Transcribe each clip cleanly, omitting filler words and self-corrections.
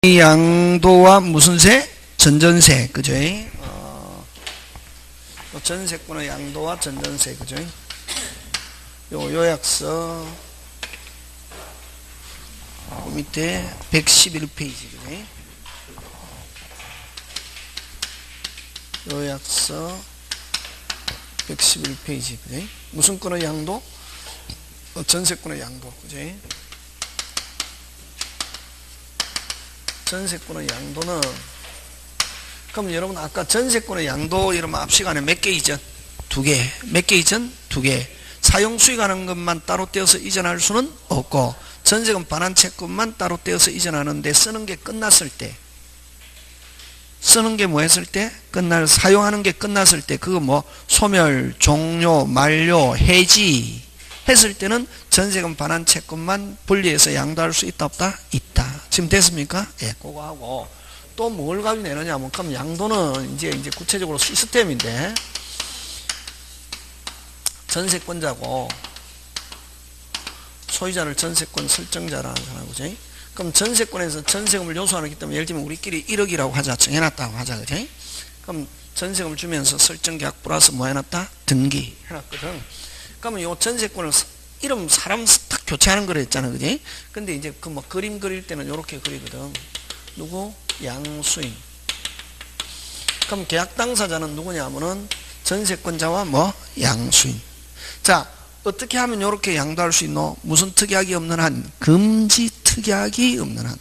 이 양도와 무슨 세? 전전세, 그죠? 전세권의 양도와 전전세, 그죠? 요 요약서 그 밑에 111페이지, 그죠? 요약서 111페이지, 그죠? 무슨 권의 양도? 전세권의 양도, 그죠? 전세권의 양도는, 그럼 여러분 아까 전세권의 양도 이러면 앞 시간에 몇 개 이전? 2개. 몇 개 이전? 2개. 사용 수익하는 것만 따로 떼어서 이전할 수는 없고, 전세금 반환 채권만 따로 떼어서 이전하는데, 쓰는 게 끝났을 때, 쓰는 게 뭐 했을 때? 사용하는 게 끝났을 때, 그거 뭐, 소멸, 종료, 만료, 해지 했을 때는 전세금 반환 채권만 분리해서 양도할 수 있다, 없다? 있다. 지금 됐습니까? 예, 그거 하고, 또 뭘 가지고 내느냐면, 그럼 양도는 이제 구체적으로 시스템인데, 전세권자고, 소유자를 전세권 설정자라는 사람, 그죠? 그럼 전세권에서 전세금을 요소하기 때문에, 예를 들면 우리끼리 1억이라고 하자, 정해놨다고 하자, 그죠? 그럼 전세금을 주면서 설정계약 플러스 뭐 해놨다? 등기 해놨거든. 그러면 요 전세권을 이름 사람 딱 교체하는 거라 했잖아, 그지? 근데 이제 그 뭐 그림 그릴 때는 요렇게 그리거든. 누구? 양수인. 그럼 계약 당사자는 누구냐면은 전세권자와 뭐? 양수인. 자, 어떻게 하면 요렇게 양도할 수 있노? 무슨 특약이 없는 한? 금지 특약이 없는 한.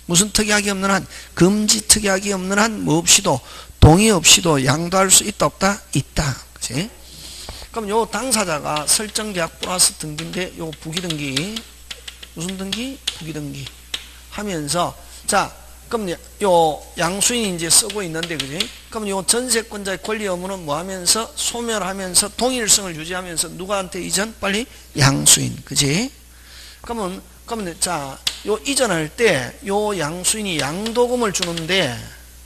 무슨 특약이 없는 한? 금지 특약이 없는 한 뭐 없이도, 동의 없이도 양도할 수 있다, 없다? 있다. 그치? 그럼 요 당사자가 설정계약 플러스 등기인데, 요 부기등기. 무슨 등기? 부기등기. 하면서, 자, 그럼 요 양수인이 이제 쓰고 있는데, 그지? 그럼 요 전세권자의 권리 의무는 뭐 하면서? 소멸하면서 동일성을 유지하면서 누구한테 이전? 빨리? 양수인. 그지? 그러면 자, 요 이전할 때, 요 양수인이 양도금을 주는데,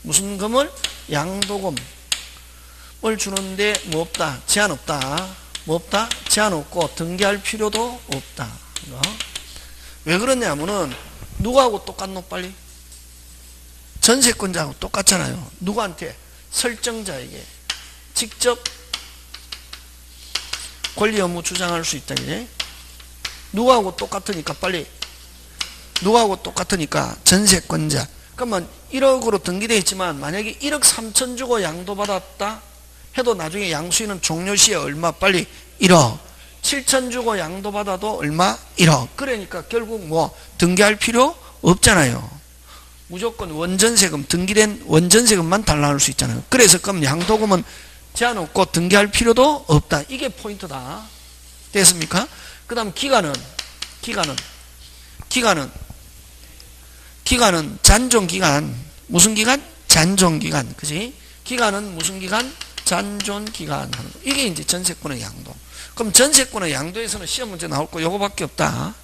무슨 금을? 양도금. 을 주는데 뭐 없다? 제한 없다. 뭐 없다? 제한 없고 등기할 필요도 없다. 왜 그러냐면은 누구하고 똑같노? 빨리? 전세권자하고 똑같잖아요. 누구한테? 설정자에게 직접 권리 의무 주장할 수 있다. 그래? 누구하고 똑같으니까 빨리? 누구하고 똑같으니까 전세권자. 그러면 1억으로 등기되어 있지만 만약에 1억 3천 주고 양도받았다 해도 나중에 양수인은 종료 시에 얼마? 빨리 1억 7천 주고 양도받아도 얼마? 1억. 그러니까 결국 뭐 등기할 필요 없잖아요. 무조건 원전세금, 등기된 원전세금만 달라할 수 있잖아요. 그래서 그럼 양도금은 제한 없고 등기할 필요도 없다. 이게 포인트다. 됐습니까? 그 다음 기간은 잔존기간. 무슨 기간? 잔존기간. 그지? 기간은 무슨 기간? 잔존기간. 이게 이제 전세권의 양도. 그럼 전세권의 양도에서는 시험 문제 나올 거 요거밖에 없다.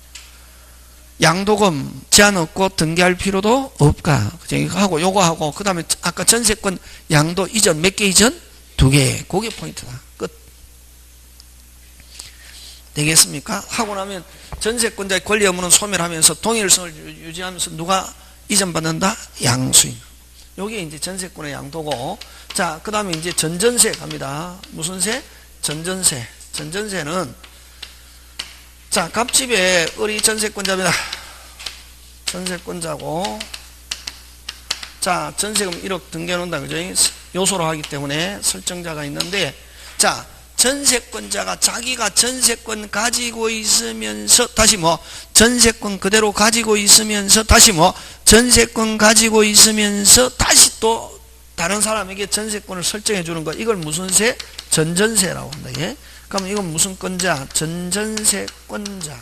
양도금 제한 없고 등기할 필요도 없까. 그죠? 이거 하고 요거 하고 그 다음에 아까 전세권 양도 이전 몇 개 이전? 2개. 그게 포인트다. 끝. 되겠습니까? 하고 나면 전세권자의 권리 의무는 소멸하면서 동일성을 유지하면서 누가 이전받는다? 양수인. 요게 이제 전세권의 양도고, 자, 그 다음에 이제 전전세 갑니다. 무슨 세? 전전세. 전전세는, 자, 갑집에 을이 전세권자입니다. 전세권자고, 자, 전세금 1억 등기해놓는다. 그죠? 요소로 하기 때문에 설정자가 있는데, 자, 전세권자가 자기가 전세권 가지고 있으면서, 다시 뭐, 전세권 그대로 가지고 있으면서, 다시 뭐, 전세권 가지고 있으면서, 다시 또 다른 사람에게 전세권을 설정해 주는 거. 이걸 무슨 세? 전전세라고 한다. 예? 그럼 이건 무슨 권자? 전전세권자.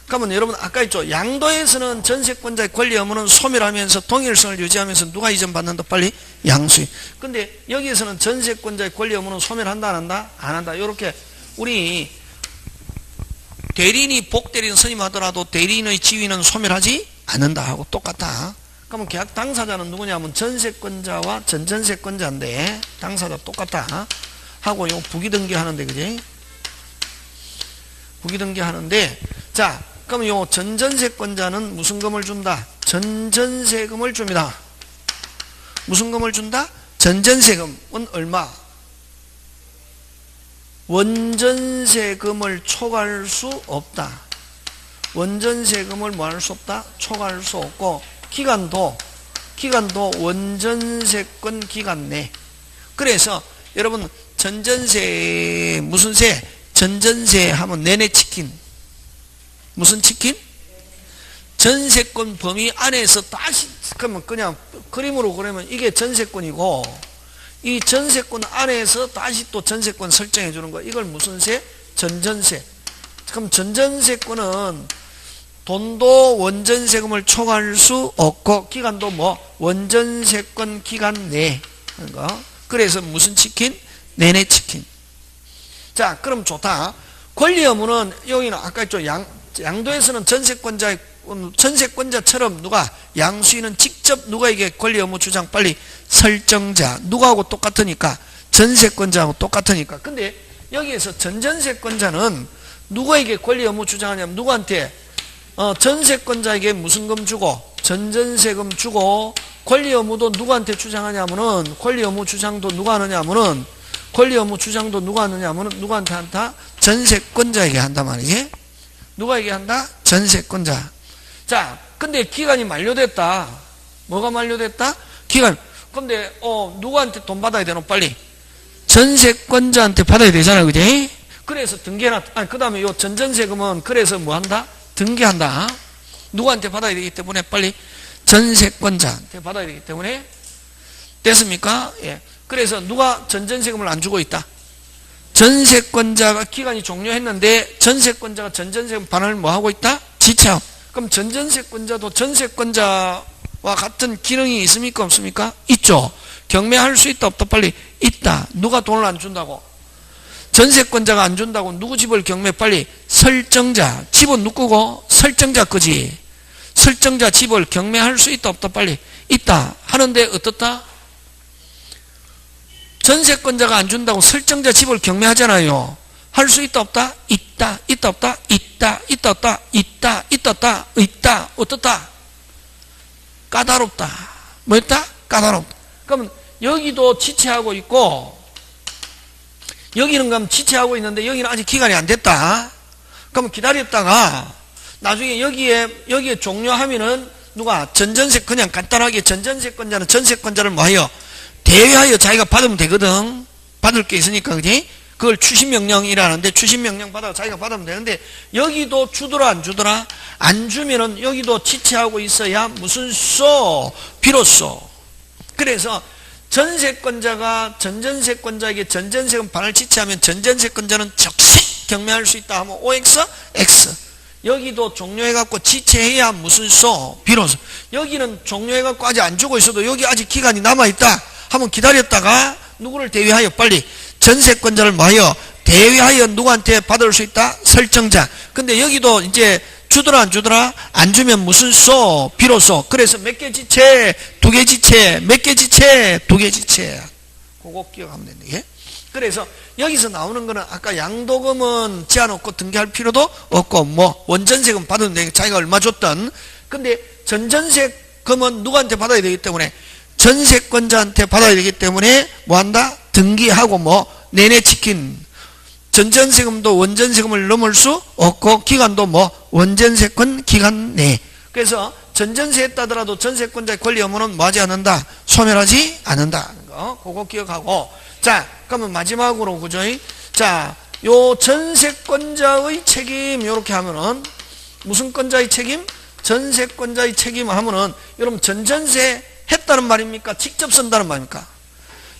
그러면 여러분 아까 있죠. 양도에서는 전세권자의 권리 의무는 소멸하면서 동일성을 유지하면서 누가 이전받는다? 빨리? 양수인. 근데 여기에서는 전세권자의 권리 의무는 소멸한다 안 한다? 안 한다. 이렇게 우리 대리인이 복대리인 선임하더라도 대리인의 지위는 소멸하지 않는다 하고 똑같다. 그러면 계약 당사자는 누구냐면 전세권자와 전전세권자인데 당사자 똑같다 하고 요 부기등기 하는데, 그지? 부기등기 하는데, 자, 그럼 요 전전세권자는 무슨 금을 준다? 전전세금을 줍니다. 무슨 금을 준다? 전전세금은 얼마? 원전세금을 초과할 수 없다. 원전세금을 뭐 할 수 없다? 초과할 수 없고, 기간도 원전세권 기간 내. 그래서 여러분 전전세 무슨 세? 전전세 하면 내내 치킨. 무슨 치킨? 전세권 범위 안에서 다시 그러면 그냥 그림으로 그러면 이게 전세권이고, 이 전세권 안에서 다시 또 전세권 설정해 주는 거. 이걸 무슨 세? 전전세. 그럼 전전세권은 돈도 원전세금을 초과할 수 없고, 기간도 뭐 원전세권 기간 내. 그래서 무슨 치킨? 내내 치킨. 자, 그럼 좋다. 권리 의무는 여기는 아까 있죠. 양도에서는 전세권자처럼 누가 양수인은 직접 누가에게 권리 의무 주장 빨리 설정자 누구하고 똑같으니까 전세권자하고 똑같으니까. 근데 여기에서 전전세권자는 누구에게 권리 의무 주장하냐면 누구한테 전세권자에게 무슨 금 주고 전전세금 주고, 권리 의무도 누구한테 주장하냐면은 권리 의무 주장도 누가 하느냐면은 권리 의무 주장도 누가 하느냐면은 누구한테 한다? 전세권자에게 한단 말이지. 누가에게 한다? 전세권자. 자, 근데 기간이 만료됐다. 뭐가 만료됐다? 기간. 근데 누구한테 돈 받아야 되노? 빨리 전세권자한테 받아야 되잖아, 그지? 그래서 등기해놨. 그 다음에 요 전전세금은 그래서 뭐 한다? 등기한다. 누구한테 받아야 되기 때문에 빨리 전세권자한테 받아야 되기 때문에. 됐습니까? 예. 그래서 누가 전전세금을 안 주고 있다? 전세권자가 기간이 종료했는데 전세권자가 전전세금 반환을 뭐 하고 있다? 지체하고. 그럼 전전세권자도 전세권자와 같은 기능이 있습니까? 없습니까? 있죠. 경매할 수 있다 없다? 빨리 있다. 누가 돈을 안 준다고? 전세권자가 안 준다고 누구 집을 경매? 빨리 설정자. 집은 누구고? 설정자 거지. 설정자 집을 경매할 수 있다 없다? 빨리 있다. 하는데 어떻다? 전세권자가 안 준다고 설정자 집을 경매하잖아요. 할 수 있다 없다? 있다. 있다 없다? 있다. 있다 없다? 있다. 있다 없다? 있다. 어떻다? 까다롭다. 뭐였다? 까다롭다. 그럼 여기도 지체하고 있고, 여기는 그럼 지체하고 있는데 여기는 아직 기간이 안 됐다. 그럼 기다렸다가 나중에 여기에 종료하면은 누가 전전세, 그냥 간단하게 전전세권자는 전세권자를 뭐하여? 대회하여 자기가 받으면 되거든. 받을 게 있으니까, 그지? 그걸 추심명령이라는데, 추심명령 받아 자기가 받으면 되는데, 여기도 주더라 안 주더라? 안 주면은 여기도 지체하고 있어야 무슨 소? 비로소. 그래서 전세권자가 전전세권자에게 전전세금 반을 지체하면 전전세권자는 즉시 경매할 수 있다 하면 OX? X. 여기도 종료해갖고 지체해야 무슨 소? 비로소. 여기는 종료해갖고 아직 안 주고 있어도 여기 아직 기간이 남아있다 하면 기다렸다가 누구를 대위하여? 빨리 전세권자를 뭐하여? 대위하여 누구한테 받을 수 있다? 설정자. 근데 여기도 이제 주더라 안 주더라? 안 주면 무슨 소? 비로소. 그래서 몇 개 지체? 2개 지체. 몇 개 지체? 2개 지체. 그거 기억하면 된다. 예? 그래서 여기서 나오는 거는 아까 양도금은 지어놓고 등기할 필요도 없고, 뭐 원전세금 받으면 되니까 자기가 얼마 줬던. 근데 전전세금은 누구한테 받아야 되기 때문에 전세권자한테 받아야 되기 때문에 뭐 한다? 등기하고 뭐 내내 치킨. 전전세금도 원전세금을 넘을 수 없고, 기간도 뭐 원전세권 기간 내. 그래서 전전세 했다더라도 전세권자의 권리 의무는 뭐 하지 않는다? 소멸하지 않는다. 그거 기억하고. 자, 그러면 마지막으로, 그죠? 자, 요 전세권자의 책임, 요렇게 하면은, 무슨 권자의 책임? 전세권자의 책임 하면은, 여러분, 전전세 했다는 말입니까? 직접 쓴다는 말입니까?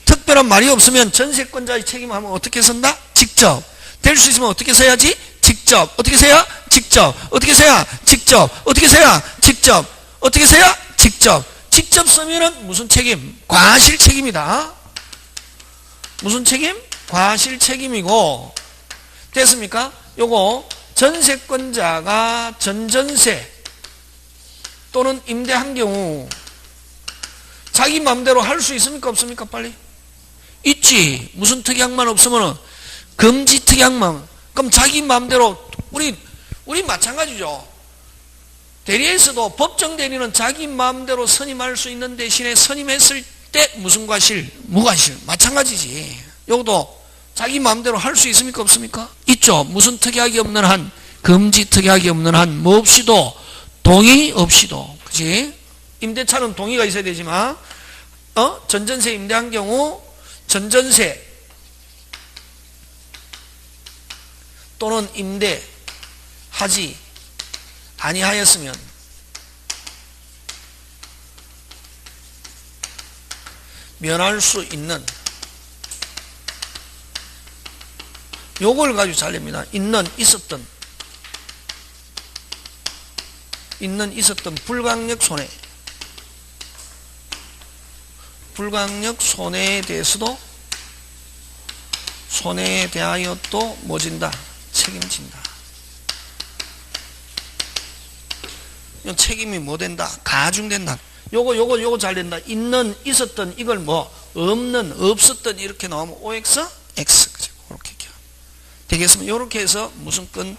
특별한 말이 없으면 전세권자의 책임 하면 어떻게 쓴다? 직접. 될 수 있으면 어떻게 써야지? 직접. 어떻게 써야? 직접. 어떻게 써야? 직접. 어떻게 써야? 직접. 어떻게 써야? 직접. 직접 쓰면은 무슨 책임? 과실 책임이다. 무슨 책임? 과실 책임이고. 됐습니까? 요거 전세권자가 전전세 또는 임대한 경우 자기 마음대로 할 수 있습니까? 없습니까? 빨리. 있지. 무슨 특약만 없으면은 금지 특약만. 그럼 자기 마음대로 우리 마찬가지죠. 대리에서도 법정 대리는 자기 마음대로 선임할 수 있는 대신에 선임했을 때 무슨 과실? 무과실. 마찬가지지. 요것도 자기 마음대로 할 수 있습니까? 없습니까? 있죠. 무슨 특약이 없는 한, 금지 특약이 없는 한, 뭐 없이도, 동의 없이도. 그치? 임대차는 동의가 있어야 되지만, 전전세 임대한 경우, 전전세 또는 임대하지 아니하였으면 면할 수 있는, 요걸 가지고 잘 냅니다. 있는 있었던 불강력 손해에 대해서도 손해에 대하여 또 뭐진다? 책임진다. 이 책임이 뭐 된다? 가중된다. 요거 잘 된다. 있었던 이걸 뭐 없었던 이렇게 나오면 OX, X. 그죠? 그렇게 되겠습니다. 이렇게 해서 무슨 건?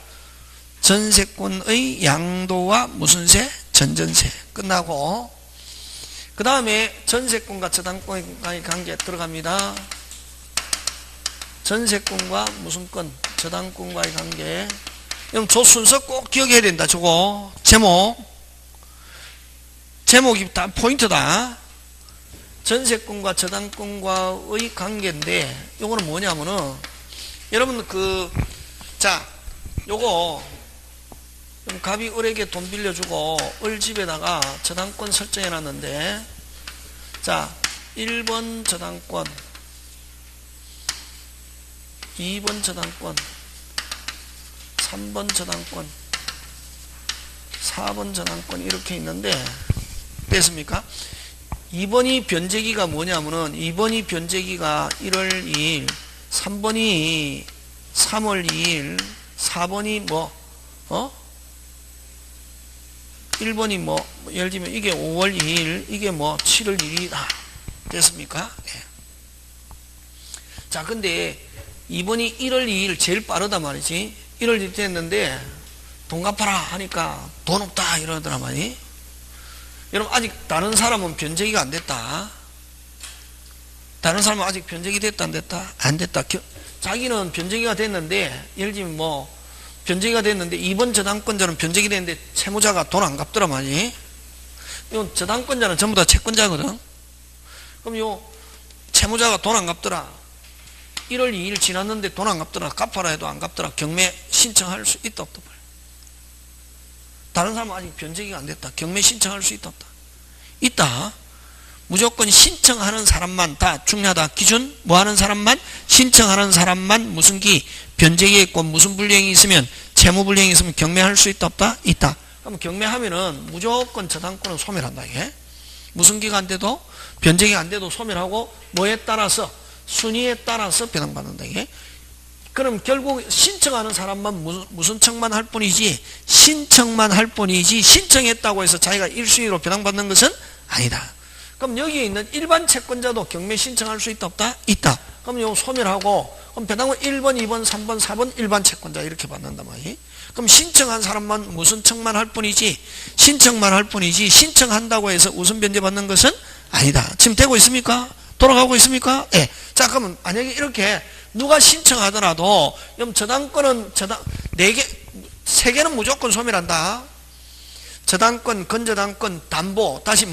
전세권의 양도와 무슨 세? 전전세. 끝나고, 그 다음에 전세권과 저당권과의 관계 들어갑니다. 전세권과 무슨 권? 저당권과의 관계. 그럼 저 순서 꼭 기억해야 된다. 저거 제목이 다 포인트다. 전세권과 저당권과의 관계인데, 요거는 뭐냐면은, 여러분 요거 갑이 을에게 돈 빌려주고 을 집에다가 저당권 설정해 놨는데, 자 1번 저당권, 2번 저당권, 3번 저당권, 4번 저당권 이렇게 있는데, 됐습니까? 2번이 변제기가 뭐냐면은, 2번이 변제기가 1월 2일, 3번이 3월 2일, 4번이 1번이 예를 들면 이게 5월 2일, 이게 7월 1일이다. 됐습니까? 네. 자, 근데 2번이 1월 2일 제일 빠르단 말이지. 1월 2일 됐는데 돈 갚아라 하니까 돈 없다 이러더란 말이. 여러분, 아직 다른 사람은 변제기가 안 됐다. 다른 사람은 아직 변제기 됐다 안 됐다? 안 됐다. 자기는 변제기가 됐는데, 예를 들면 변제기가 됐는데 2번 저당권자는 변제기 됐는데 채무자가 돈 안 갚더라 말이. 요 저당권자는 전부 다 채권자거든. 그럼 요 채무자가 돈 안 갚더라. 1월 2일 지났는데 돈 안 갚더라. 갚아라 해도 안 갚더라. 경매 신청할 수 있다 없다? 다른 사람은 아직 변제기가 안 됐다. 경매 신청할 수 있다 없다? 있다. 무조건 신청하는 사람만 다 중요하다. 기준 뭐하는 사람만? 신청하는 사람만 무슨 기? 변제기에 있고 무슨 불이행이 있으면, 채무 불이행이 있으면 경매할 수 있다 없다? 있다. 그럼 경매하면은 무조건 저당권은 소멸한다. 이게 무슨 기가 안 돼도, 변제기가 안 돼도 소멸하고, 뭐에 따라서? 순위에 따라서 배당받는다. 이게 그럼 결국 신청하는 사람만 무슨 청만 할 뿐이지, 신청만 할 뿐이지, 신청했다고 해서 자기가 1순위로 배당받는 것은 아니다. 그럼 여기에 있는 일반 채권자도 경매 신청할 수 있다 없다? 있다. 그럼 이거 소멸하고, 그럼 배당은 1번, 2번, 3번, 4번 일반 채권자 이렇게 받는단 말이에요. 그럼 신청한 사람만 무슨 청만 할 뿐이지, 신청만 할 뿐이지, 신청한다고 해서 우선 변제 받는 것은 아니다. 지금 되고 있습니까? 돌아가고 있습니까? 예. 자, 그러면 만약에 이렇게 누가 신청하더라도, 그럼 저당권은 3개는 무조건 소멸한다. 저당권, 건저당권, 담보, 다시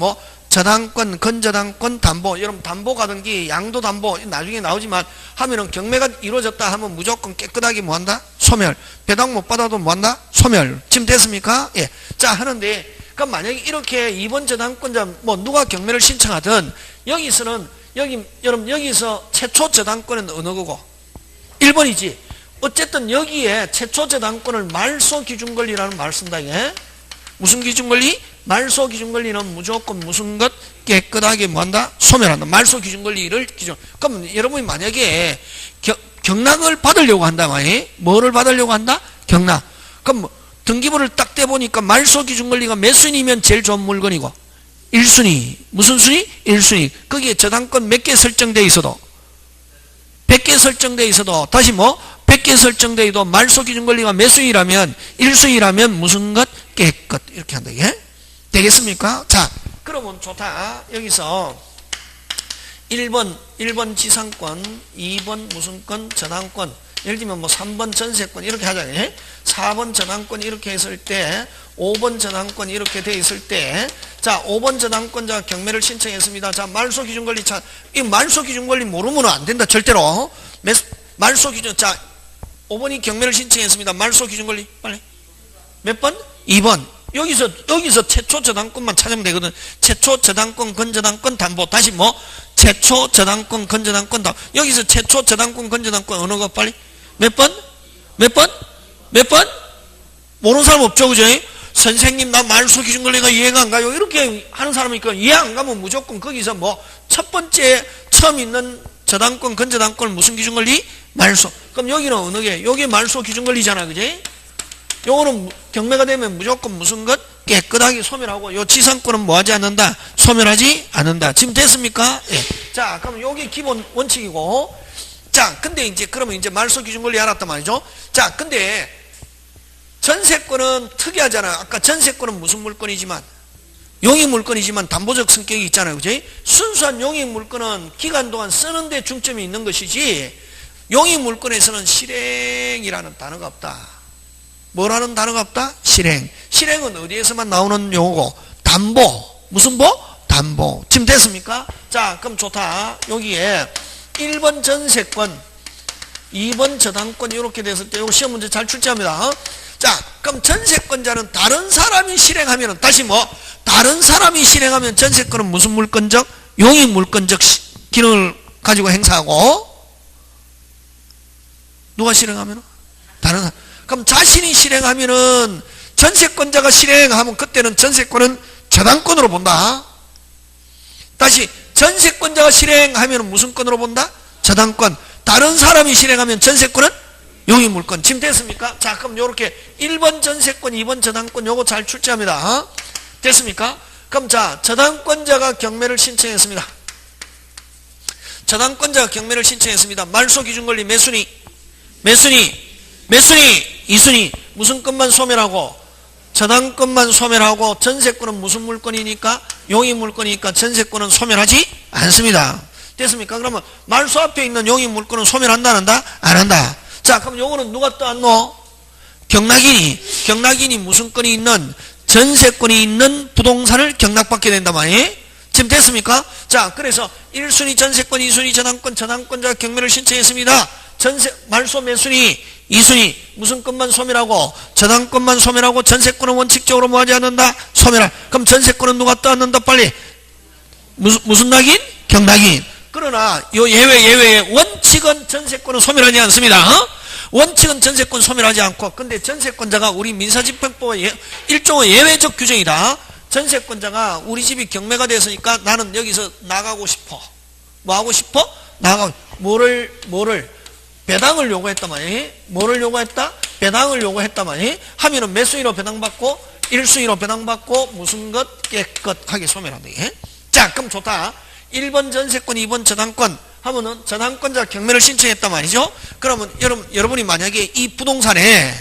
저당권, 건저당권, 담보. 여러분, 담보 가등기, 양도 담보, 나중에 나오지만, 하면은 경매가 이루어졌다 하면 무조건 깨끗하게 뭐한다? 소멸. 배당 못 받아도 뭐한다? 소멸. 지금 됐습니까? 예. 자, 하는데, 그럼 만약에 이렇게 2번 저당권자, 누가 경매를 신청하든, 여러분, 여기서 최초 저당권은 어느 거고? 1번이지. 어쨌든 여기에 최초 저당권을 말소 기준 권리라는 말 쓴다, 이게. 무슨 기준 권리? 말소 기준 권리는 무조건 무슨 것? 깨끗하게 뭐한다? 소멸한다. 말소 기준 권리를 기준. 그럼 여러분이 만약에 경락을 받으려고 한다 말이에요. 뭐를 받으려고 한다? 경락. 그럼 등기부를 딱 떼보니까 말소 기준 권리가 몇 순위면 제일 좋은 물건이고? 1순위. 무슨 순위? 1순위. 거기에 저당권 몇 개 설정되어 있어도, 100개 설정되어 있어도, 다시 100 100개 설정되어도 말소기준권리가 매수인이라면 1순위라면 무슨 것? 깨끗. 이렇게 한다. 이게 되겠습니까? 자, 그러면 좋다. 여기서 1번 지상권, 2번 무슨 권? 저당권. 예를 들면 뭐 3번 전세권 이렇게 하잖아요. 4번 저당권 이렇게 했을 때, 5번 저당권 이렇게 돼 있을 때, 자, 5번 저당권자 경매를 신청했습니다. 자, 말소기준권리 이 말소기준권리 모르면 안 된다. 절대로. 말소기준, 자, 5번이 경매를 신청했습니다. 말소기준권리 빨리. 몇 번? 2번. 여기서 최초 저당권만 찾으면 되거든. 최초 저당권, 건저당권, 담보. 다시 뭐? 최초 저당권, 건저당권, 담보. 여기서 최초 저당권, 건저당권 어느 거 빨리? 몇 번? 몇 번? 몇 번? 모르는 사람 없죠, 그죠? 선생님, 나 말소기준권리가 이해가 안 가요. 이렇게 하는 사람이 있고, 이해 안 가면 무조건 거기서 뭐, 첫 번째 처음 있는 저당권, 건저당권 무슨 기준권리? 말소. 그럼 여기는 어느 게? 여기 말소기준권리잖아, 그지? 요거는 경매가 되면 무조건 무슨 것? 깨끗하게 소멸하고, 요 지상권은 뭐 하지 않는다? 소멸하지 않는다. 지금 됐습니까? 예. 자, 그럼 요게 기본 원칙이고, 자, 근데 이제, 그러면 이제 말소기준권리 알았단 말이죠? 자, 근데, 전세권은 특이하잖아. 아까 전세권은 무슨 물건이지만, 용익물건이지만 담보적 성격이 있잖아요. 그지? 순수한 용익물건은 기간 동안 쓰는데 중점이 있는 것이지, 용익물건에서는 실행이라는 단어가 없다. 뭐라는 단어가 없다? 실행. 실행은 어디에서만 나오는 용어고? 담보. 무슨 보? 담보. 지금 됐습니까? 자, 그럼 좋다. 여기에 1번 전세권, 2번 저당권 이렇게 됐을 때 이거 시험 문제 잘 출제합니다. 자, 그럼 전세권자는 다른 사람이 실행하면, 다시 뭐? 다른 사람이 실행하면 전세권은 무슨 물건적? 용익물건적 기능을 가지고 행사하고, 누가 실행하면? 다른 사람. 그럼 자신이 실행하면은, 전세권자가 실행하면 그때는 전세권은 저당권으로 본다. 다시, 전세권자가 실행하면 무슨 건으로 본다? 저당권. 다른 사람이 실행하면 전세권은 용익물건. 지금 됐습니까? 자, 그럼 요렇게 1번 전세권, 2번 저당권 요거 잘 출제합니다. 됐습니까? 그럼 자, 저당권자가 경매를 신청했습니다. 저당권자가 경매를 신청했습니다. 말소기준권리 몇 순위? 몇 순위? 몇 순위? 2순위. 무슨 건만 소멸하고? 저당권만 소멸하고, 전세권은 무슨 물건이니까? 용익물건이니까 전세권은 소멸하지 않습니다. 됐습니까? 그러면 말소 앞에 있는 용익물건은 소멸한다, 안 한다? 안 한다. 자, 그럼 요거는 누가 떠안노? 경락인이 무슨 건이 있는? 전세권이 있는 부동산을 경락받게 된단 말이에요. 지금 됐습니까? 자, 그래서 1순위 전세권, 2순위 저당권자 경매를 신청했습니다. 말소 몇 순위? 2순위. 무슨 건만 소멸하고? 저당권만 소멸하고, 전세권은 원칙적으로 뭐 하지 않는다? 소멸할. 그럼 전세권은 누가 떠안는다? 빨리. 무슨 낙인? 경락인. 그러나 요 예외에 원칙은 전세권은 소멸하지 않습니다. 원칙은 전세권 소멸하지 않고, 근데 전세권자가 우리 민사집행법의 일종의 예외적 규정이다. 전세권자가 우리 집이 경매가 됐으니까 나는 여기서 나가고 싶어. 뭐 하고 싶어? 뭐를 배당을 요구했단 말이에요. 뭐를 요구했다? 배당을 요구했단 말이에요. 하면은 몇 순위로 배당받고? 1순위로 배당받고, 무슨 것? 깨끗하게 소멸한다. 자, 그럼 좋다. 1번 전세권, 2번 저당권 하면은 저당권자 경매를 신청했단 말이죠. 그러면 여러분이 만약에 이 부동산에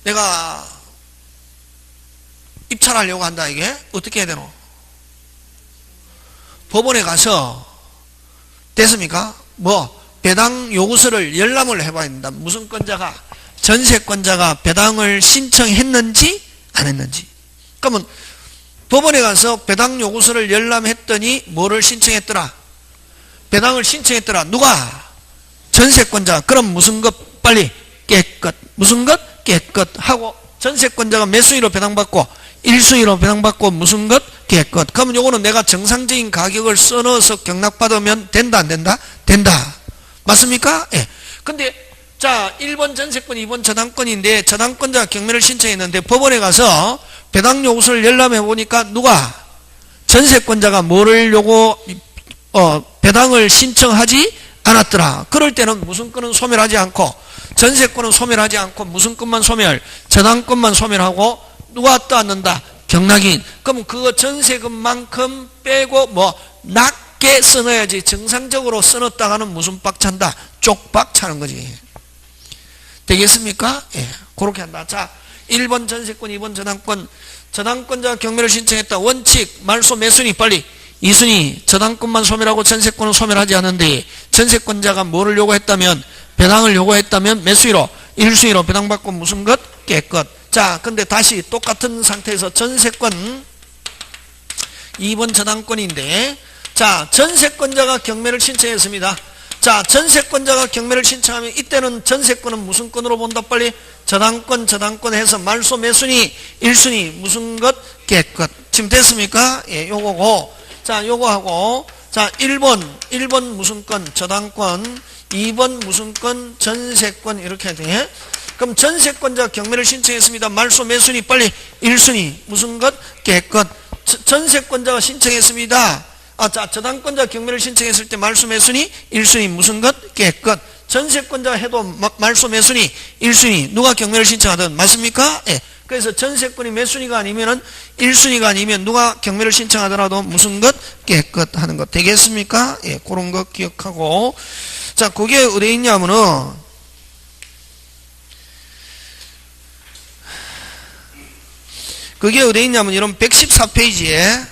내가 입찰하려고 한다, 이게 어떻게 해야 되노? 법원에 가서 됐습니까? 뭐 배당 요구서를 열람을 해봐야 된다. 무슨 권자가? 전세권자가 배당을 신청했는지 안 했는지. 그러면 법원에 가서 배당 요구서를 열람했더니 뭐를 신청했더라? 배당을 신청했더라. 누가? 전세권자. 그럼 무슨 것? 빨리 깨끗. 무슨 것? 깨끗 하고, 전세권자가 몇 순위로 배당받고? 1순위로 배당받고, 무슨 것? 깨끗. 그러면 요거는 내가 정상적인 가격을 써넣어서 경락받으면 된다, 안 된다? 된다. 맞습니까? 예. 근데 자, 1번 전세권, 2번 저당권인데, 저당권자가 경매를 신청했는데 법원에 가서 배당 요구서를 열람해 보니까 누가? 전세권자가 뭐를 배당을 신청하지 않았더라. 그럴 때는 무슨 건은 소멸하지 않고, 전세권은 소멸하지 않고, 무슨 건만 소멸? 저당권만 소멸하고, 누가 떠안는다? 경락인. 그럼 그거 전세금만큼 빼고 뭐 작게 써놔야지 정상적으로 써놨다가는 무슨 박 찬다? 쪽박 차는 거지. 되겠습니까? 예. 그렇게 한다. 자, 1번 전세권, 2번 저당권. 저당권자가 경매를 신청했다. 원칙, 말소 매순위 빨리. 2순위, 저당권만 소멸하고 전세권은 소멸하지 않는데 전세권자가 뭐를 요구했다면 배당을 요구했다면 몇 순위로? 1순위로 배당받고 무슨 것? 깨끗. 자, 근데 다시 똑같은 상태에서 전세권 2번 저당권인데 자, 전세권자가 경매를 신청했습니다. 자, 전세권자가 경매를 신청하면 이때는 전세권은 무슨 건으로 본다? 빨리 저당권 해서 말소 몇 순위? 1순위 무슨 것? 깨끗. 지금 됐습니까? 예, 요거고. 자, 요거하고 자, 1번 무슨 건? 저당권. 2번 무슨 건? 전세권. 이렇게 돼. 그럼 전세권자 경매를 신청했습니다. 말소 몇 순위? 빨리 1순위 무슨 것? 깨끗. 전세권자가 신청했습니다. 자, 저당권자 경매를 신청했을 때 말소 몇 순위? 1순위 무슨 것? 깨끗. 전세권자 해도 말소 몇 순위? 1순위. 누가 경매를 신청하든 맞습니까? 예. 그래서 전세권이 몇 순위가 아니면은 1순위가 아니면 누가 경매를 신청하더라도 무슨 것? 깨끗 하는 것. 되겠습니까? 예. 그런 거 기억하고. 자, 그게 어디에 있냐면은 그게 어디에 있냐면 이런 114페이지에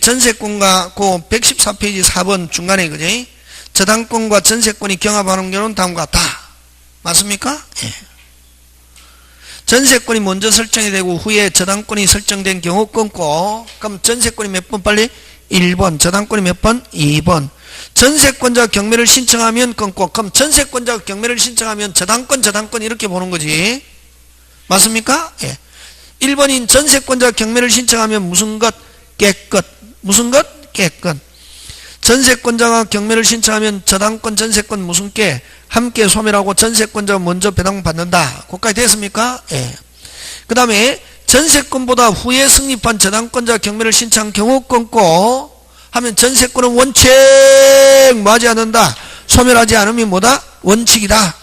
전세권과 그 114페이지 4번 중간에 그지? 저당권과 전세권이 경합하는 경우는 다음과 같다. 맞습니까? 예. 전세권이 먼저 설정이 되고 후에 저당권이 설정된 경우 끊고 그럼 전세권이 몇 번 빨리? 1번. 저당권이 몇 번? 2번. 전세권자가 경매를 신청하면 끊고 그럼 전세권자가 경매를 신청하면 저당권 이렇게 보는 거지. 맞습니까? 예. 1번인 전세권자가 경매를 신청하면 무슨 것? 깨끗. 무슨 것? 깨끗. 전세권자가 경매를 신청하면 저당권 전세권 무슨 게? 함께 소멸하고 전세권자가 먼저 배당받는다. 그까지 됐습니까? 예. 그 다음에 전세권보다 후에 승립한 저당권자 경매를 신청한 경우 끊고 하면 전세권은 원칙 뭐하지 않는다. 소멸하지 않음이 뭐다? 원칙이다.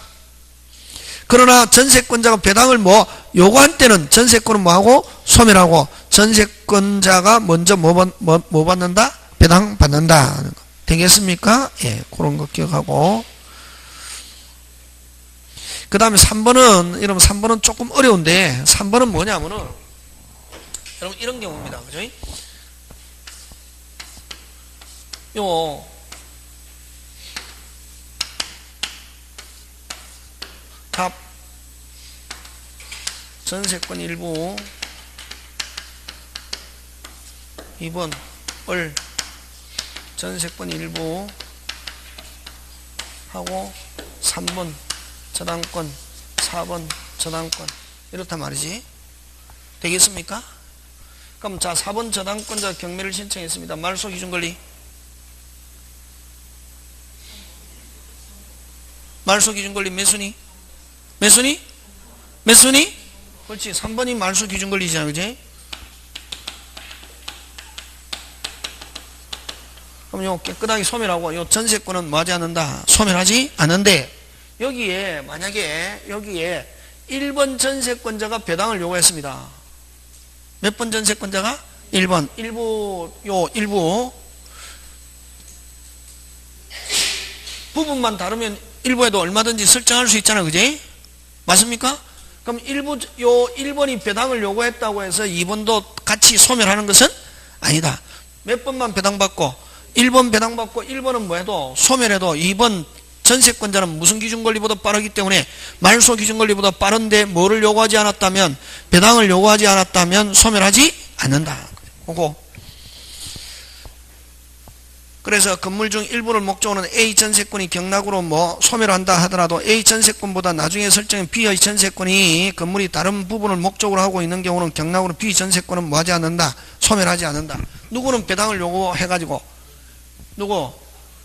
그러나 전세권자가 배당을 뭐 요구한 때는 전세권은 뭐하고? 소멸하고 전세권자가 먼저 뭐 받는다? 배당 받는다. 되겠습니까? 예, 그런 거 기억하고. 그 다음에 3번은, 여러분 3번은 조금 어려운데, 3번은 뭐냐면은, 여러분 이런 경우입니다. 그죠? 요, 답, 전세권 일부, 2번, 을, 전세권 일부, 하고, 3번, 저당권, 4번 저당권 이렇단 말이지. 되겠습니까? 그럼 자 4번 저당권자 경매를 신청했습니다. 말소 기준 권리. 말소 기준 권리 몇 순위? 몇 순위? 몇 순위? 그렇지. 3번이 말소 기준 권리잖아. 그지? 그럼 요 깨끗하게 소멸하고 요 전세권은 뭐하지 않는다? 소멸하지 않는데 여기에 만약에 여기에 1번 전세권자가 배당을 요구했습니다. 몇 번 전세권자가? 1번. 일부 부분만 다르면 일부에도 얼마든지 설정할 수 있잖아. 그지? 맞습니까? 그럼 1번이 배당을 요구했다고 해서 2번도 같이 소멸하는 것은 아니다. 몇 번만 배당받고 1번 배당받고 1번은 뭐해도 소멸해도 2번 전세권자는 무슨 기준권리보다 빠르기 때문에 말소 기준권리보다 빠른데 뭐를 요구하지 않았다면 배당을 요구하지 않았다면 소멸하지 않는다. 그거. 그래서 건물 중 일부를 목적으로는 A 전세권이 경락으로 뭐 소멸한다 하더라도 A 전세권보다 나중에 설정한 B의 전세권이 건물이 다른 부분을 목적으로 하고 있는 경우는 경락으로 B 전세권은 뭐하지 않는다. 소멸하지 않는다. 누구는 배당을 요구해가지고 누구?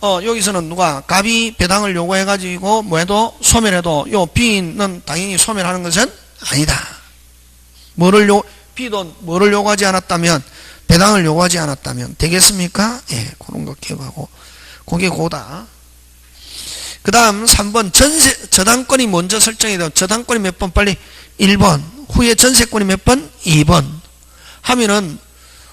여기서는 누가 갑이 배당을 요구해가지고 뭐해도 소멸해도 요 B는 당연히 소멸하는 것은 아니다. B도 뭐를 요구하지 않았다면 배당을 요구하지 않았다면 되겠습니까? 예, 그런 거 기억하고 그게 고다. 그 다음 3번 저당권이 먼저 설정이 돼요. 저당권이 몇 번? 빨리 1번. 후에 전세권이 몇 번? 2번. 하면은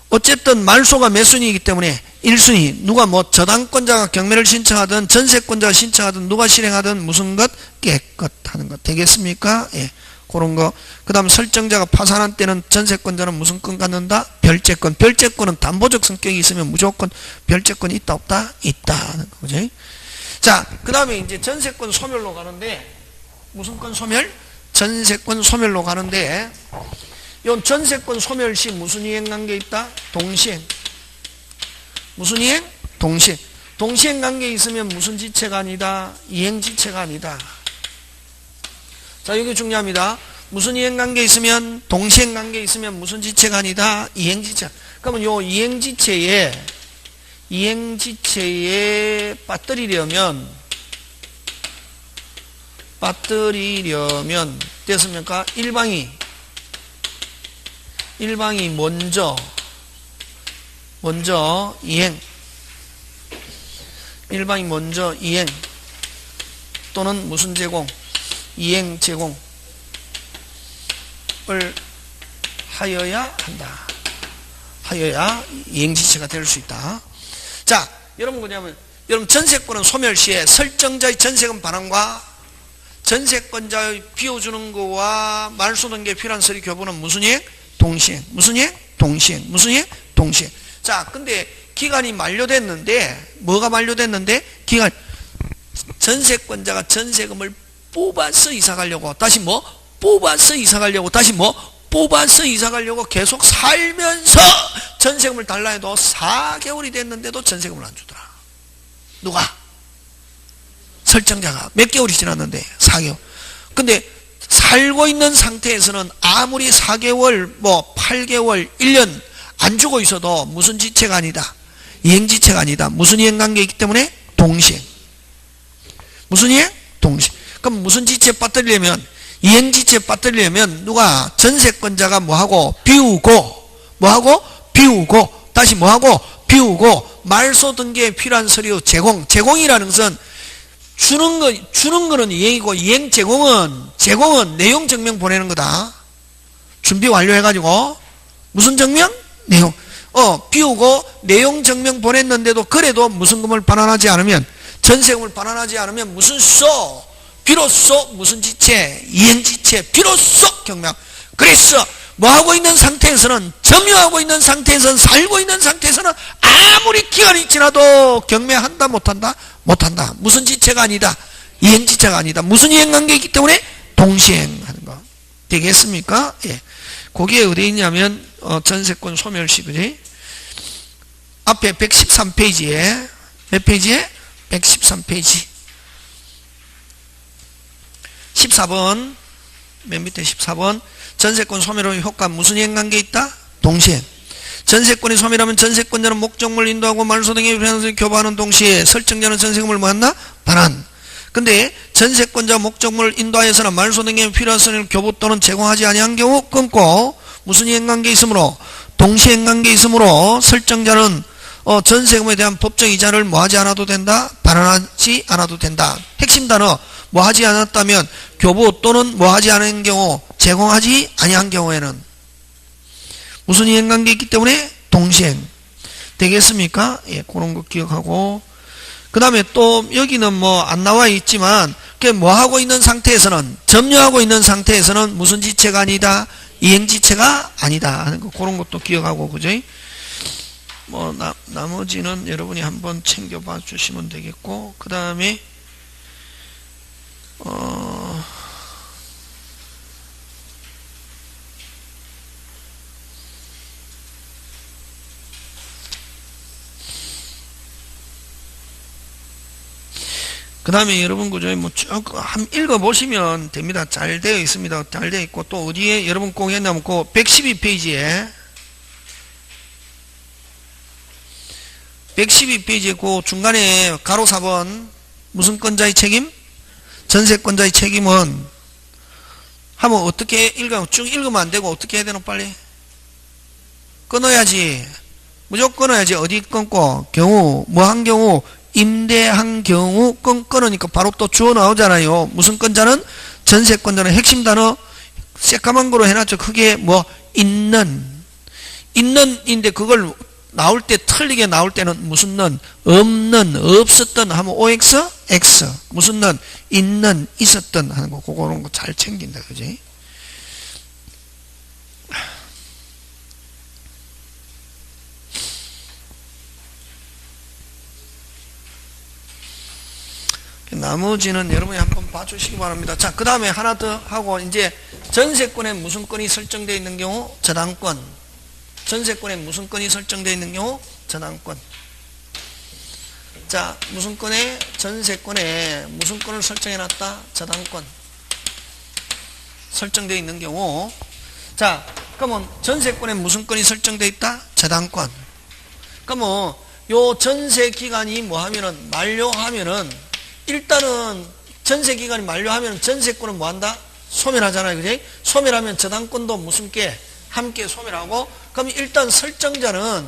어쨌든 말소가 몇 순위이기 때문에 1순위. 누가 뭐 저당권자가 경매를 신청하든 전세권자가 신청하든 누가 실행하든 무슨 것? 깨끗 하는 것. 되겠습니까? 예. 그런 거. 그 다음 설정자가 파산한 때는 전세권자는 무슨 권 갖는다? 별채권. 별채권은 담보적 성격이 있으면 무조건 별채권이 있다 없다? 있다 하는 거죠. 자, 그 다음에 이제 전세권 소멸로 가는데 무슨 권 소멸? 전세권 소멸로 가는데 요 전세권 소멸 시 무슨 이행관계 있다? 동시행. 무슨 이행? 동시행. 동시행관계 있으면 무슨 지체가 아니다? 이행지체가 아니다. 자, 여기 중요합니다. 무슨 이행관계 있으면 동시행관계 있으면 무슨 지체가 아니다? 이행지체. 그러면 요 이행지체에 빠뜨리려면 됐습니까? 일방이 먼저 이행. 일방이 먼저 이행 또는 무슨 제공? 이행 제공을 하여야 한다. 하여야 이행지체가 될 수 있다. 자, 여러분 뭐냐면 여러분 전세권은 소멸 시에 설정자의 전세금 반환과 전세권자의 비워주는 거와 말소 등기에 필요한 서류 교부는 무슨 이행? 동시행. 무슨 이행? 동시행. 무슨 이행? 동시행. 자, 근데 기간이 만료됐는데 뭐가 만료됐는데 기간 전세권자가 전세금을 뽑아서 이사 가려고 다시 뭐? 뽑아서 이사 가려고 다시 뭐? 뽑아서 이사 가려고 계속 살면서 전세금을 달라 해도 4개월이 됐는데도 전세금을 안 주더라. 누가? 설정자가. 몇 개월이 지났는데 4개월. 근데 살고 있는 상태에서는 아무리 4개월 뭐 8개월 1년 안 주고 있어도 무슨 지체가 아니다. 이행지체가 아니다. 무슨 이행관계이기 때문에? 동시행. 무슨 이행? 동시행. 그럼 무슨 지체 빠뜨리려면 이행지체 빠뜨리려면 누가? 전세권자가 뭐하고? 비우고 뭐하고? 비우고 다시 뭐하고? 비우고 말소 등기에 필요한 서류 제공. 제공이라는 것은 주는 거는 이행이고 이행 제공은 내용 증명 보내는 거다. 준비 완료해가지고 무슨 증명? 내용. 비우고 내용 증명 보냈는데도 그래도 무슨 금을 반환하지 않으면 전세금을 반환하지 않으면 무슨 소? 비로소 무슨 지체? 이행지체. 비로소 경매. 그래서 뭐하고 있는 상태에서는 점유하고 있는 상태에서는 살고 있는 상태에서는 아무리 기간이 지나도 경매한다 못한다? 못한다. 무슨 지체가 아니다. 이행지체가 아니다. 무슨 이행관계이기 때문에? 동시행하는 거. 되겠습니까? 예. 거기에 어디 있냐면 전세권 소멸시. 그지? 앞에 113페이지에 몇 페이지에? 113페이지 14번 맨 밑에 14번 전세권 소멸의 효과 무슨 이행관계 있다? 동시행. 전세권이 소멸하면 전세권자는 목적물 인도하고 말소 등의 필요한 교부하는 동시에 설정자는 전세금을 뭐한다? 반환. 근데 전세권자 목적물을 인도하여서나 말소 등의 필요한 서류를 교부 또는 제공하지 아니한 경우 끊고 무슨 이행관계 있으므로? 동시행관계 있으므로 설정자는 전세금에 대한 법정 이자를 뭐하지 않아도 된다? 반환하지 않아도 된다. 핵심 단어 뭐하지 않았다면 교부 또는 뭐하지 않은 경우 제공하지 아니한 경우에는 무슨 이행관계 있기 때문에? 동시행. 되겠습니까? 예, 그런 거 기억하고 그 다음에 또 여기는 뭐 안 나와 있지만 뭐하고 있는 상태에서는 점유하고 있는 상태에서는 무슨 지체가 아니다? 이행지체가 아니다 하는 거 그런 것도 기억하고 그죠? 뭐 나머지는 여러분이 한번 챙겨봐 주시면 되겠고 그 다음에 그 다음에 여러분 그죠? 뭐 쭉 한번 읽어보시면 됩니다. 잘 되어 있습니다. 잘 되어 있고 또 어디에 여러분 꼭 했냐면 그 112페이지에 그 중간에 가로 4번 무슨 권자의 책임? 전세권자의 책임은 하면 어떻게 읽어? 쭉 읽으면 안 되고 어떻게 해야 되나 빨리? 끊어야지. 무조건 끊어야지. 어디 끊고? 경우 뭐 한 경우? 임대한 경우 건 끊으니까 바로 또 주어 나오잖아요. 무슨 건자는 전세권자는 핵심 단어 새까만 거로 해놨죠. 크게 뭐 있는인데 그걸 나올 때 틀리게 나올 때는 무슨 는 없는 없었던 하면 OX X 무슨 는 있는 있었던 하는 거 그런 거 잘 챙긴다 그지? 나머지는 여러분이 한번 봐주시기 바랍니다. 자, 그 다음에 하나 더 하고 이제 전세권에 무슨 건이 설정되어 있는 경우 저당권. 전세권에 무슨 건이 설정되어 있는 경우 저당권. 자, 무슨 건에 전세권에 무슨 건을 설정해놨다 저당권. 설정되어 있는 경우 자, 그러면 전세권에 무슨 건이 설정되어 있다 저당권. 그러면 요 전세 기간이 뭐 하면은 만료하면은 일단은 전세기간이 만료하면 전세권은 뭐한다? 소멸하잖아요. 그지? 소멸하면 저당권도 무슨 게? 함께 소멸하고 그럼 일단 설정자는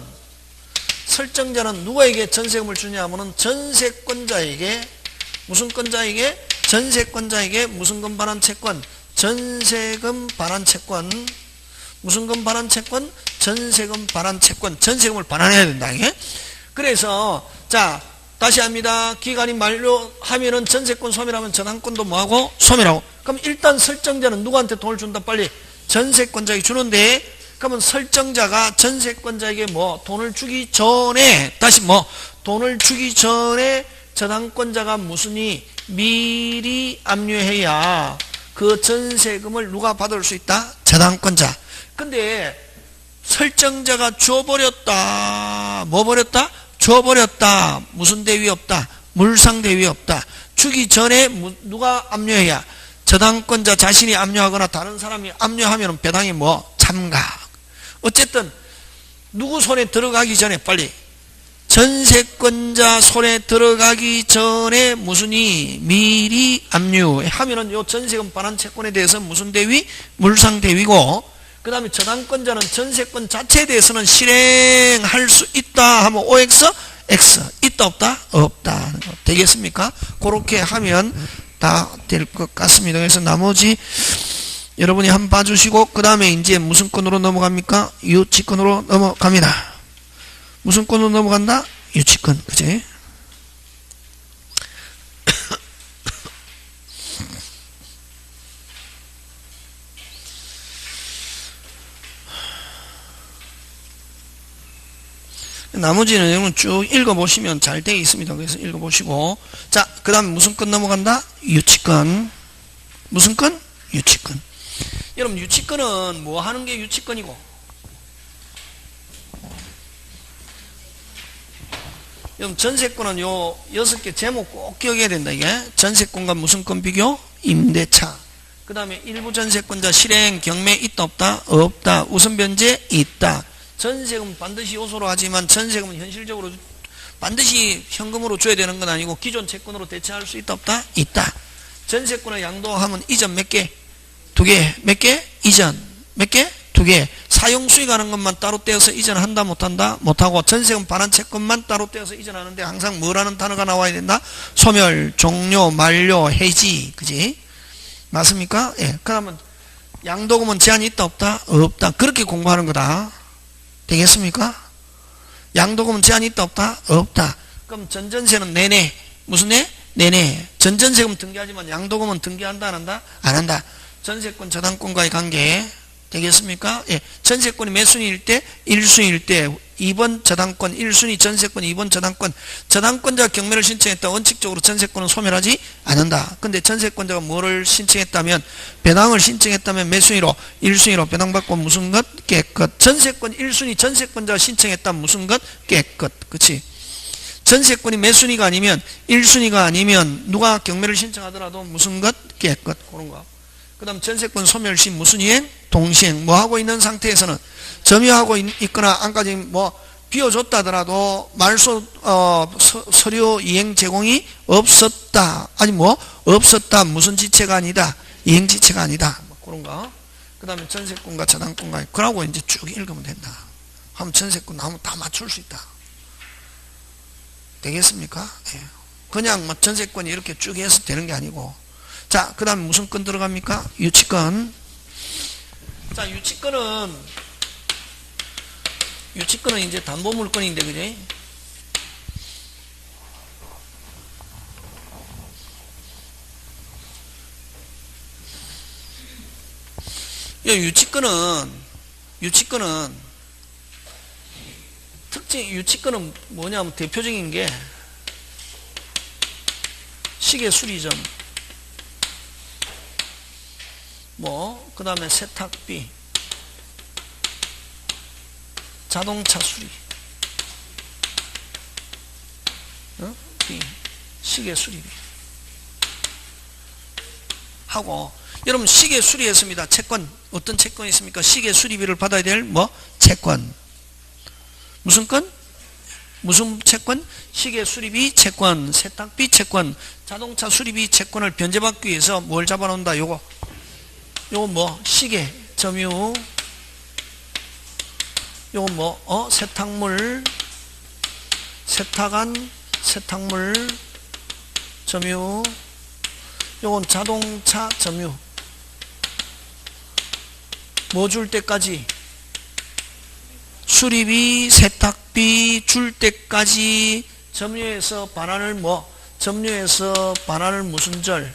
누구에게 전세금을 주냐 하면은 전세권자에게 무슨 권자에게? 전세권자에게 무슨 금 반환 채권? 전세금 반환 채권 무슨 금 반환 채권? 전세금 반환 채권 전세금을 반환해야 된다. 이게? 그래서 자 다시 합니다. 기간이 만료하면은 전세권 소멸하면 저당권도 뭐하고? 소멸하고. 그럼 일단 설정자는 누구한테 돈을 준다? 빨리 전세권자에게 주는데 그러면 설정자가 전세권자에게 뭐 돈을 주기 전에 다시 뭐 돈을 주기 전에 저당권자가 무슨이 미리 압류해야 그 전세금을 누가 받을 수 있다? 저당권자. 근데 설정자가 줘버렸다. 뭐 버렸다? 줘버렸다. 무슨 대위 없다? 물상 대위 없다. 주기 전에 누가 압류해야? 저당권자 자신이 압류하거나 다른 사람이 압류하면 배당이 뭐? 참가. 어쨌든 누구 손에 들어가기 전에 빨리 전세권자 손에 들어가기 전에 무슨이 미리 압류하면은 요 전세금 반환 채권에 대해서 무슨 대위? 물상 대위고 그 다음에 저당권자는 전세권 자체에 대해서는 실행할 수 있다 하면 OX, X. 있다 없다? 없다. 되겠습니까? 그렇게 하면 다 될 것 같습니다. 그래서 나머지 여러분이 한번 봐주시고 그 다음에 이제 무슨 건으로 넘어갑니까? 유치권으로 넘어갑니다. 무슨 건으로 넘어간다? 유치권. 그치? 나머지는 여러분 쭉 읽어보시면 잘 되어 있습니다. 그래서 읽어보시고 자, 그 다음에 무슨 건 넘어간다? 유치권. 무슨 건? 유치권. 여러분 유치권은 뭐 하는 게 유치권이고 여러분 전세권은 요 6개 제목 꼭 기억해야 된다. 이게 전세권과 무슨 건 비교? 임대차. 그 다음에 일부 전세권자 실행 경매 있다 없다? 없다. 우선 변제 있다. 전세금 반드시 요소로 하지만 전세금은 현실적으로 반드시 현금으로 줘야 되는 건 아니고 기존 채권으로 대체할 수 있다 없다? 있다. 전세권을 양도하면 이전 몇 개? 2개. 몇 개? 이전. 몇 개? 2개. 사용 수익하는 것만 따로 떼어서 이전한다 못한다? 못하고 전세금 반환 채권만 따로 떼어서 이전하는데 항상 뭐라는 단어가 나와야 된다? 소멸, 종료, 만료, 해지. 그지? 맞습니까? 예. 그러면 양도금은 제한이 있다 없다? 없다. 그렇게 공부하는 거다. 되겠습니까? 양도금은 제한이 있다 없다? 없다. 그럼 전전세는 내내. 무슨 내? 내내. 전전세금 등기하지만 양도금은 등기한다 안 한다? 안 한다. 전세권 저당권과의 관계 되겠습니까? 예. 전세권이 몇 순위일 때? 1순위일 때 2번 저당권 1순위 전세권 2번 저당권 저당권자가 경매를 신청했다. 원칙적으로 전세권은 소멸하지 않는다. 근데 전세권자가 뭐를 신청했다면 배당을 신청했다면 몇 순위로? 1순위로 배당받고 무슨 것? 깨끗. 전세권 1순위 전세권자가 신청했다. 무슨 것? 깨끗. 그치? 전세권이 몇 순위가 아니면 1순위가 아니면 누가 경매를 신청하더라도 무슨 것? 깨끗. 그런 거. 그 다음 전세권 소멸시 무슨 이행? 동시행. 뭐 하고 있는 상태에서는 점유하고 있거나 안까지 뭐 비워줬다더라도 말소 서류 이행 제공이 없었다. 아니 뭐 없었다. 무슨 지체가 아니다. 이행 지체가 아니다. 뭐 그런 거. 그 다음에 전세권과 저당권과 그러고 이제 쭉 읽으면 된다. 하면 전세권 나오면 다 맞출 수 있다. 되겠습니까? 예. 그냥 뭐 전세권이 이렇게 쭉 해서 되는 게 아니고. 자, 그 다음에 무슨 건 들어갑니까? 유치권. 자, 유치권은 이제 담보물건인데, 그지? 유치권은 유치권은 뭐냐면 대표적인 게 시계 수리점, 그 다음에 세탁비, 자동차 수리, 시계 수리비 하고, 여러분 시계 수리했습니다. 채권, 어떤 채권이 있습니까? 시계 수리비를 받아야 될 채권. 무슨 건? 무슨 채권? 시계 수리비 채권, 세탁비 채권, 자동차 수리비 채권을 변제받기 위해서 뭘 잡아놓는다? 요거 시계 점유, 요거 세탁물, 세탁한 세탁물 점유, 요건 자동차 점유. 뭐 줄 때까지? 수리비, 세탁비 줄 때까지 점유해서 반환을 점유해서 반환을 무슨 절?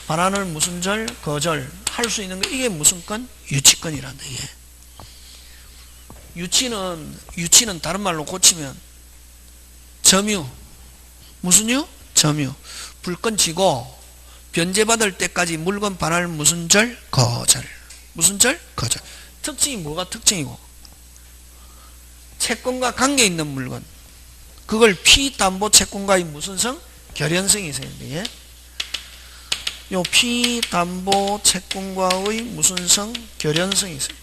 반환을 무슨 절? 거절 할 수 있는 거. 이게 무슨 건? 유치권이란다. 이게. 유치는 다른 말로 고치면 점유. 무슨 유? 점유. 불건 지고 변제받을 때까지 물건 반환을 무슨 절? 거절. 무슨 절? 거절. 특징이 뭐가 특징이고? 채권과 관계 있는 물건. 그걸 피담보 채권과의 무슨 성? 결연성이 있어야 돼. 요 피담보 채권과의 무슨 성? 결연성이 있어요.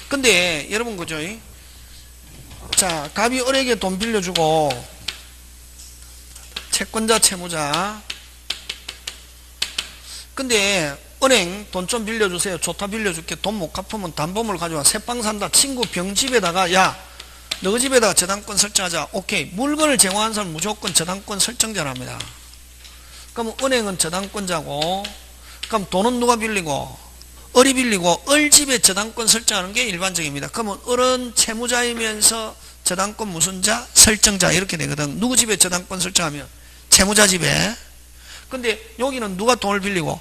근데 여러분 그죠? 자, 갑이 을에게 돈 빌려주고 채권자 채무자. 근데 은행 돈 좀 빌려주세요. 좋다 빌려줄게. 돈 못 갚으면 담보물 가져와. 새빵 산다. 친구 병집에다가 야, 너 집에다가 저당권 설정하자. 오케이. 물건을 제공한 사람은 무조건 저당권 설정자랍니다. 그럼 은행은 저당권자고, 그럼 돈은 누가 빌리고? 을이 빌리고, 을 집에 저당권 설정하는 게 일반적입니다. 그러면 을은 채무자이면서 저당권 무슨 자? 설정자. 이렇게 되거든. 누구 집에 저당권 설정하면? 채무자 집에. 근데 여기는 누가 돈을 빌리고?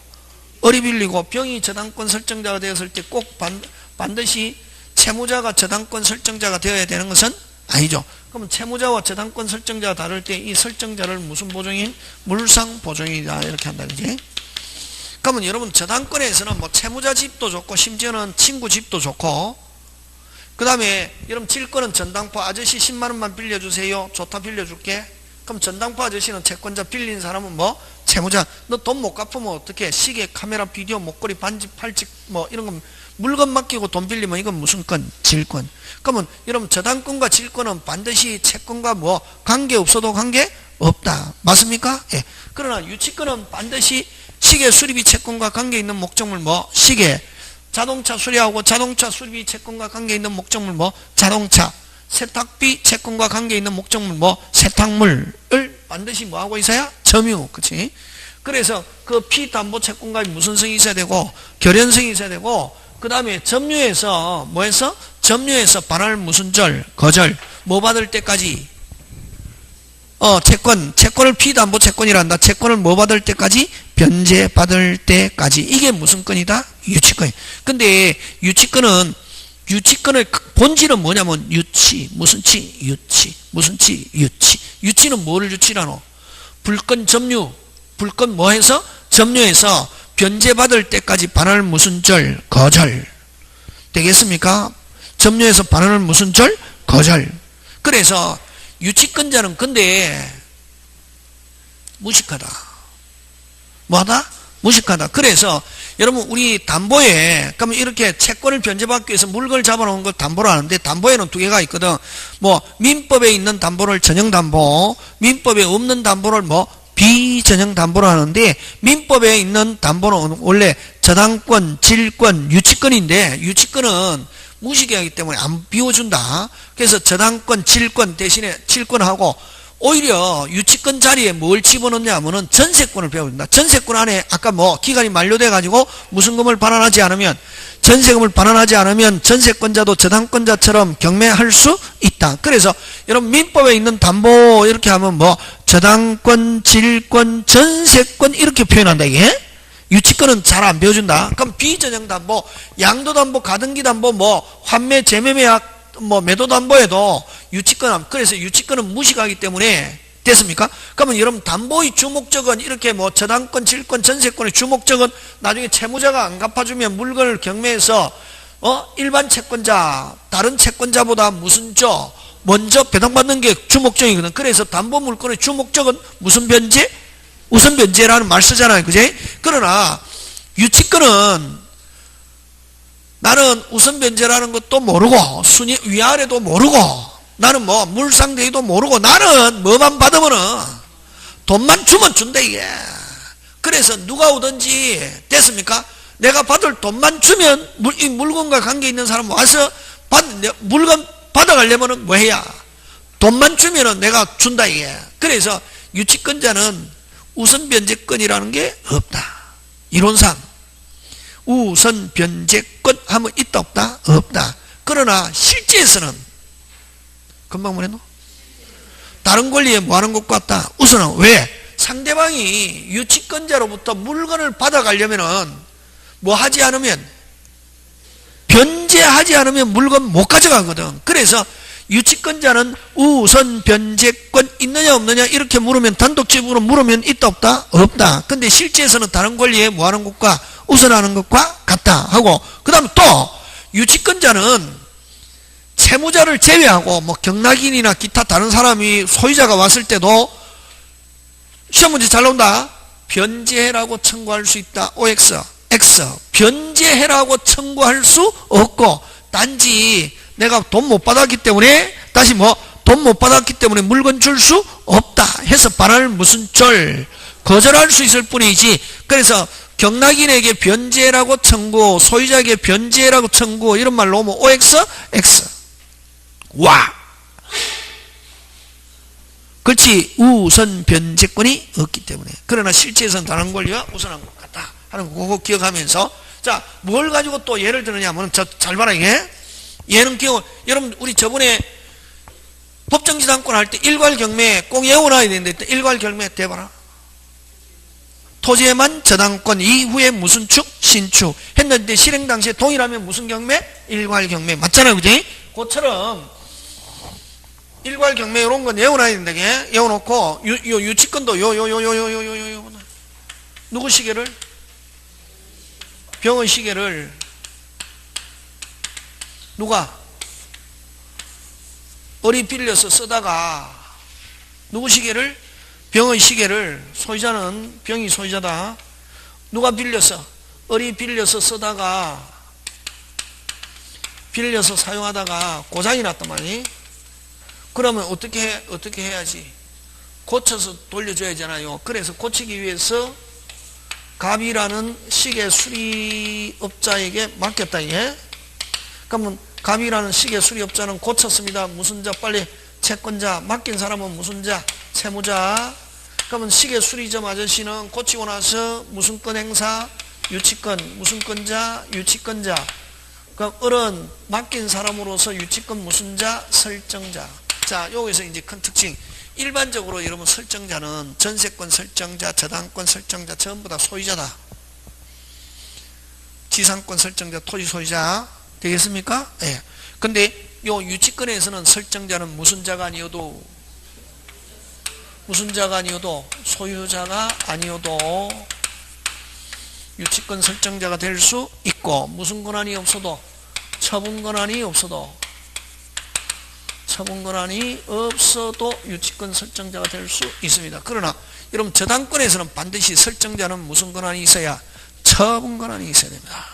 을이 빌리고, 병이 저당권 설정자가 되었을 때 꼭 반드시 채무자가 저당권 설정자가 되어야 되는 것은 아니죠. 그러면 채무자와 저당권 설정자가 다를 때 이 설정자를 무슨 보증인? 물상보증이다. 이렇게 한다. 그지? 그러면 여러분 저당권에서는 채무자 집도 좋고 심지어는 친구 집도 좋고, 그 다음에 여러분 질권은 전당포 아저씨 10만원만 빌려주세요. 좋다 빌려줄게. 그럼 전당포 아저씨는 채권자, 빌린 사람은 채무자. 너 돈 못 갚으면 어떻게? 시계, 카메라, 비디오, 목걸이, 반지, 팔찌 이런 거 물건 맡기고 돈 빌리면 이건 무슨 건? 질권. 그러면 여러분 저당권과 질권은 반드시 채권과 관계 없어도 관계 없다. 맞습니까? 예. 그러나 유치권은 반드시 시계 수리비 채권과 관계 있는 목적물 시계. 자동차 수리하고 자동차 수리비 채권과 관계 있는 목적물 자동차. 세탁비 채권과 관계 있는 목적물 세탁물을 반드시 하고 있어야? 점유. 그치? 그래서 그 피담보 채권과 무슨 성이 있어야 되고? 결연성이 있어야 되고, 그 다음에 점유해서 점유해서 반환을 무슨 절? 거절. 받을 때까지? 채권을 피담보 채권이란다. 채권을 받을 때까지? 변제받을 때까지. 이게 무슨 건이다? 유치권. 근데 유치권의 본질은 뭐냐면 유치. 무슨 치? 유치. 무슨 치? 유치. 유치는 뭐를 유치라노? 불건 점유. 불건 해서? 점유해서 변제받을 때까지 반환을 무슨 절? 거절. 되겠습니까? 점유해서 반환을 무슨 절? 거절. 그래서 유치권자는 근데 무식하다. 뭐하다? 무식하다. 그래서 여러분 우리 담보에 그러면 이렇게 채권을 변제받기 위해서 물건을 잡아놓은 걸 담보로 하는데, 담보에는 두 개가 있거든. 민법에 있는 담보를 전형담보, 민법에 없는 담보를 비전형담보로 하는데, 민법에 있는 담보는 원래 저당권, 질권, 유치권인데, 유치권은 무시계약이기 때문에 안 비워준다. 그래서 저당권, 질권 대신에 질권하고 오히려 유치권 자리에 뭘 집어넣냐 하면은 전세권을 배워준다. 전세권 안에 아까 뭐 기간이 만료돼 가지고 무슨금을 반환하지 않으면, 전세금을 반환하지 않으면 전세권자도 저당권자처럼 경매할 수 있다. 그래서 여러분 민법에 있는 담보 이렇게 하면 뭐 저당권, 질권, 전세권 이렇게 표현한다. 이게 유치권은 잘 안 배워준다. 그럼 비전형 담보, 양도담보, 가등기담보, 뭐 환매, 재매매약, 뭐 매도담보에도 유치권, 그래서 유치권은 무시가기 때문에 됐습니까? 그러면 여러분 담보의 주목적은 이렇게 뭐 저당권, 질권, 전세권의 주목적은 나중에 채무자가 안 갚아주면 물건을 경매해서 일반 채권자, 다른 채권자보다 무슨 먼저 배당받는 게 주목적이거든. 그래서 담보 물건의 주목적은 무슨 변제? 우선 변제라는 말 쓰잖아요. 그지? 그러나 유치권은 나는 우선 변제라는 것도 모르고 순위 위아래도 모르고 나는 뭐 물상대기도 모르고 나는 뭐만 받으면은 돈만 주면 준다 이게. 그래서 누가 오든지 됐습니까? 내가 받을 돈만 주면 이 물건과 관계 있는 사람 와서 물건 받아가려면은 뭐 해야? 돈만 주면은 내가 준다 이게. 그래서 유치권자는 우선 변제권이라는 게 없다. 이론상 우선 변제권 하면 있다 없다? 없다. 그러나 실제에서는 금방 뭐랬노? 다른 권리에 뭐 하는 것 같다? 우선은 왜? 상대방이 유치권자로부터 물건을 받아가려면은 뭐 하지 않으면, 변제하지 않으면 물건 못 가져가거든. 그래서 유치권자는 우선 변제권 있느냐 없느냐 이렇게 물으면, 단독적으로 물으면 있다 없다? 없다. 근데 실제에서는 다른 권리에 뭐 하는 것과 우선하는 것과 같다 하고, 그 다음에 또 유치권자는 채무자를 제외하고 뭐 경락인이나 기타 다른 사람이 소유자가 왔을 때도 시험 문제 잘 나온다. 변제해라고 청구할 수 있다. OX, X. 변제해라고 청구할 수 없고, 단지 내가 돈 못 받았기 때문에 다시 뭐 돈 못 받았기 때문에 물건 줄 수 없다 해서 반환을 무슨 거절할 수 있을 뿐이지. 그래서 경락인에게 변제라고 청구, 소유자에게 변제라고 청구 이런 말로 오면 OX, X. 와! 그렇지. 우선 변제권이 없기 때문에. 그러나 실제에서는 다른 권리와 우선한 것 같다 하는 거 그거 기억하면서, 자, 뭘 가지고 또 예를 들느냐면, 잘 봐라 이게. 얘는 여러분 우리 저번에 법정지상권 할 때 일괄경매 꼭 외워놔야 되는데, 일괄경매 대봐라. 토지에만 저당권 이후에 무슨 축? 신축 했는데 실행 당시에 동일하면 무슨 경매? 일괄경매. 맞잖아요. 그지? 그처럼 일괄경매 이런 건 외워놔야 된다. 외워놓고 유치권도 누구 시계를? 병의 시계를 누가? 어리 빌려서 쓰다가 누구 시계를? 병의 시계를, 소유자는 병이 소유자다. 누가 빌려서? 어리 빌려서 쓰다가 빌려서 사용하다가 고장이 났단 말이니? 그러면 어떻게 해야지? 고쳐서 돌려줘야 하잖아요. 그래서 고치기 위해서 갑이라는 시계 수리업자에게 맡겼다 이게. 그러면 갑이라는 시계 수리업자는 고쳤습니다. 무슨 자? 빨리 채권자. 맡긴 사람은 무슨 자? 채무자. 그러면 시계 수리점 아저씨는 고치고 나서 무슨 권 행사? 유치권. 무슨 권자? 유치권자. 그럼 어른 맡긴 사람으로서 유치권 무슨 자? 설정자. 자, 여기서 이제 큰 특징. 일반적으로 여러분 설정자는 전세권 설정자, 저당권 설정자 전부 다 소유자다. 지상권 설정자, 토지 소유자 되겠습니까? 예. 네. 근데 요 유치권에서는 설정자는 무슨 자가 아니어도 소유자가 아니어도 유치권 설정자가 될 수 있고, 무슨 권한이 없어도 처분 권한이 없어도 유치권 설정자가 될 수 있습니다. 그러나 여러분 저당권에서는 반드시 설정자는 무슨 권한이 있어야? 처분 권한이 있어야 됩니다.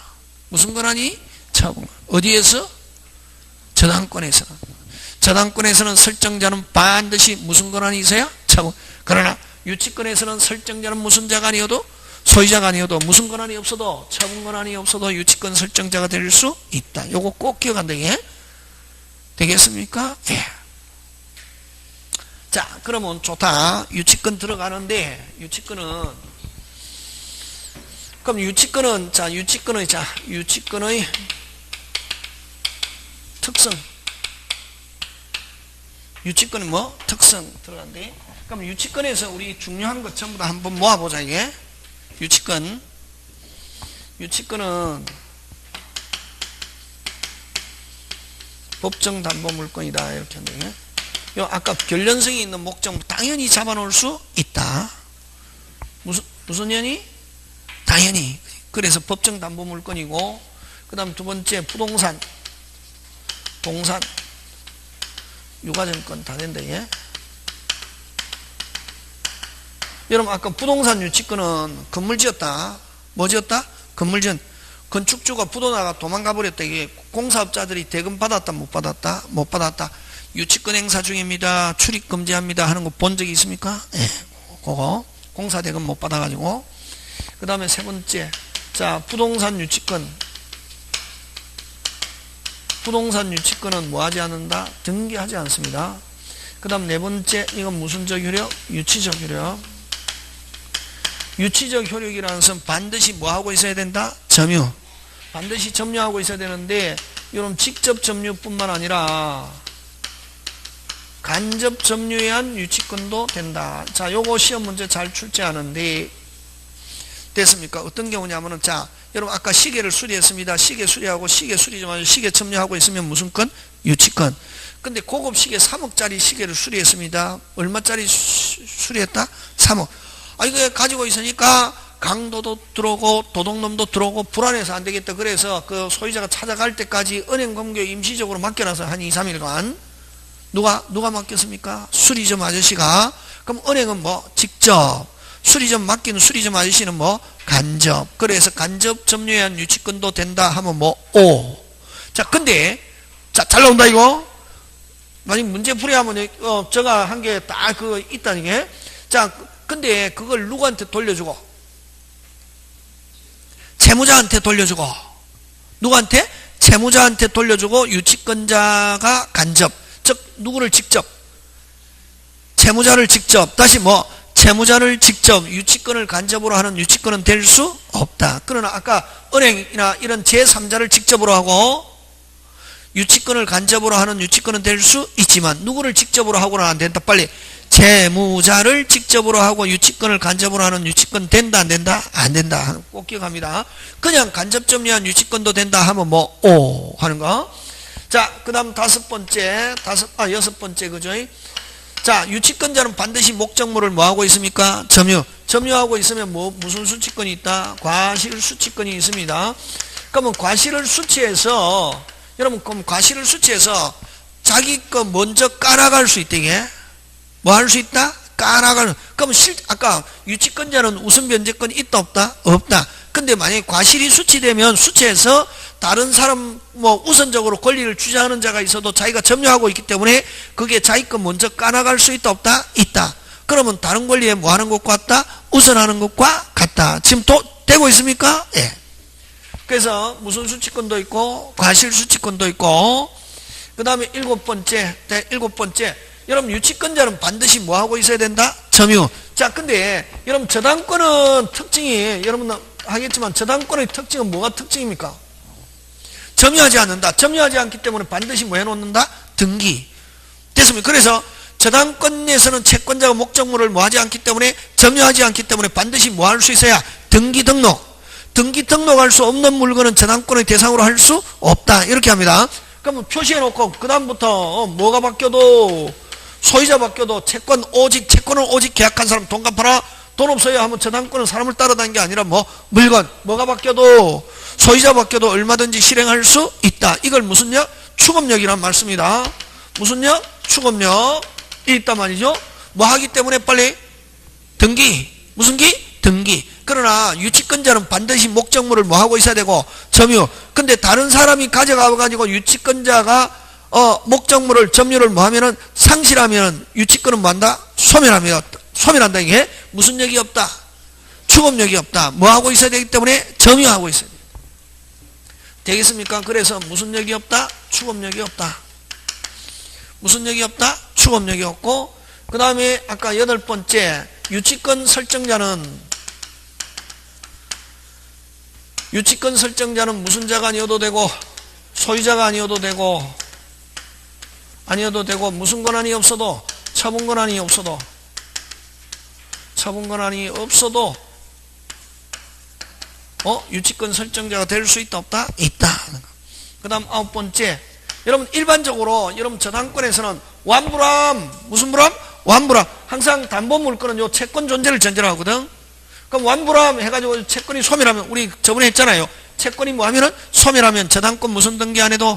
무슨 권한이? 처분. 어디에서? 저당권에서는 설정자는 반드시 무슨 권한이 있어야? 처분. 그러나 유치권에서는 설정자는 무슨 자가 아니어도 소유자가 아니어도 무슨 권한이 없어도 처분 권한이 없어도 유치권 설정자가 될 수 있다. 요거 꼭 기억한다. 이게 되겠습니까? 예. 자, 그러면 좋다. 유치권 들어가는데 그럼 유치권의 특성. 유치권은 뭐? 특성 들어간대. 그럼 유치권에서 우리 중요한 것 전부 다 한번 모아보자. 이게 유치권은 법정 담보 물건이다. 이렇게 한다. 요 아까 결련성이 있는 목적 당연히 잡아놓을 수 있다. 무슨 년이? 당연히. 그래서 법정 담보 물건이고, 그 다음 두 번째 부동산, 동산, 유가증권 다 된다. 예? 여러분 아까 부동산 유치권은 건물 지었다. 뭐 지었다? 건물 지은 건축주가 부도나가 도망가 버렸다. 이게 공사업자들이 대금 받았다 못 받았다? 못 받았다. 유치권 행사 중입니다. 출입 금지합니다 하는 거 본 적이 있습니까? 예. 그거 공사 대금 못 받아가지고. 그 다음에 세 번째, 자 부동산 유치권은 뭐 하지 않는다? 등기하지 않습니다. 그 다음 네 번째, 이건 무슨적 효력? 유치적 효력. 유치적 효력이라는 것은 반드시 뭐 하고 있어야 된다? 점유. 반드시 점유하고 있어야 되는데, 이런 직접 점유뿐만 아니라 간접 점유에 한 유치권도 된다. 자, 요거 시험 문제 잘 출제하는데 됐습니까? 어떤 경우냐면은, 자, 여러분 아까 시계를 수리했습니다. 시계 수리하고 시계 수리 좀 하죠. 시계 점유하고 있으면 무슨 건? 유치권. 근데 고급 시계 3억짜리 시계를 수리했습니다. 얼마짜리 수리했다? 3억. 아, 이거 가지고 있으니까 강도도 들어오고 도둑놈도 들어오고 불안해서 안 되겠다. 그래서 그 소유자가 찾아갈 때까지 은행 검교에 임시적으로 맡겨놔서 한 2, 3일간 누가 맡겼습니까? 수리점 아저씨가. 그럼 은행은 뭐? 직접. 수리점 맡기는 수리점 아저씨는 뭐? 간접. 그래서 간접 점유에 한 유치권도 된다 하면 뭐? 오. 자, 근데 자, 잘 나온다 이거. 만약 문제 풀이하면 제가 한 게 딱 그거 있다는 게. 자, 근데 그걸 누구한테 돌려주고? 채무자한테 돌려주고. 누구한테? 채무자한테 돌려주고 유치권자가 간접. 즉 누구를 직접? 채무자를 직접. 다시 뭐? 채무자를 직접 유치권을 간접으로 하는 유치권은 될 수 없다. 그러나 아까 은행이나 이런 제3자를 직접으로 하고 유치권을 간접으로 하는 유치권은 될 수 있지만 누구를 직접으로 하고는 안 된다. 빨리. 채무자를 직접으로 하고 유치권을 간접으로 하는 유치권 된다 안 된다? 안 된다. 꼭 기억합니다. 그냥 간접 점유한 유치권도 된다 하면 뭐? 오 하는 거. 자, 그 다음 여섯 번째 그죠? 자, 유치권자는 반드시 목적물을 뭐 하고 있습니까? 점유하고 있으면 뭐 무슨 수치권이 있다? 과실 수치권이 있습니다. 그러면 과실을 수치해서 여러분 그럼 과실을 수치해서 자기 거 먼저 깔아갈 수 있다. 이게 뭐 할 수 있다? 깔아가는. 그럼 아까 유치권자는 우선 변제권이 있다 없다? 없다. 근데 만약에 과실이 수치되면 수치해서 다른 사람 뭐 우선적으로 권리를 주장하는 자가 있어도 자기가 점유하고 있기 때문에 그게 자기 거 먼저 까나갈 수 있다 없다? 있다. 그러면 다른 권리에 뭐 하는 것과 같다? 우선하는 것과 같다. 지금 되고 있습니까? 예. 그래서 무슨 수치권도 있고 과실 수치권도 있고 그 다음에 일곱 번째 여러분 유치권자는 반드시 뭐 하고 있어야 된다? 점유. 자, 근데 여러분 저당권은 특징이 여러분 하겠지만 저당권의 특징은 뭐가 특징입니까? 점유하지 않는다. 점유하지 않기 때문에 반드시 뭐 해놓는다? 등기. 됐습니까? 그래서 저당권에서는 채권자가 목적물을 뭐 하지 않기 때문에 점유하지 않기 때문에 반드시 뭐 할 수 있어야? 등기 등록할 수 없는 물건은 저당권의 대상으로 할 수 없다. 이렇게 합니다. 그러면 표시해놓고 그 다음부터 뭐가 바뀌어도 소유자 바뀌어도 채권을 오직 계약한 사람 돈 갚아라. 돈 없어요 하면 저당권은 사람을 따라다니는 게 아니라 뭐 물건 뭐가 바뀌어도 소유자 바뀌어도 얼마든지 실행할 수 있다. 이걸 무슨 력? 추검력이란 말씀이다. 무슨 력? 추검력이 있단 말이죠. 뭐 하기 때문에 빨리 등기. 무슨 기? 등기. 그러나 유치권자는 반드시 목적물을 뭐 하고 있어야 되고 점유. 근데 다른 사람이 가져가 가지고 유치권자가 목적물을 점유를 뭐 하면은 상실하면은 유치권은 뭐 한다? 소멸한다. 이게 무슨 역이 없다? 추급력이 없다. 뭐 하고 있어야 되기 때문에 점유하고 있어야 돼. 되겠습니까? 그래서 무슨 력이 없다? 추급력이 없다. 무슨 력이 없다? 추급력이 없고, 그 다음에 아까 8번째 유치권 설정자는 무슨 자가 아니어도 되고 소유자가 아니어도 되고 무슨 권한이 없어도 처분 권한이 없어도 유치권 설정자가 될 수 있다 없다? 있다. 그 다음 9번째, 여러분 일반적으로 여러분 저당권에서는 완불함, 무슨 불함? 완불함. 항상 담보물권은 요 채권 존재를 전제로 하거든. 그럼 완불함 해가지고 채권이 소멸하면, 우리 저번에 했잖아요. 채권이 뭐 하면은 소멸하면 저당권 무슨 등기 안 해도,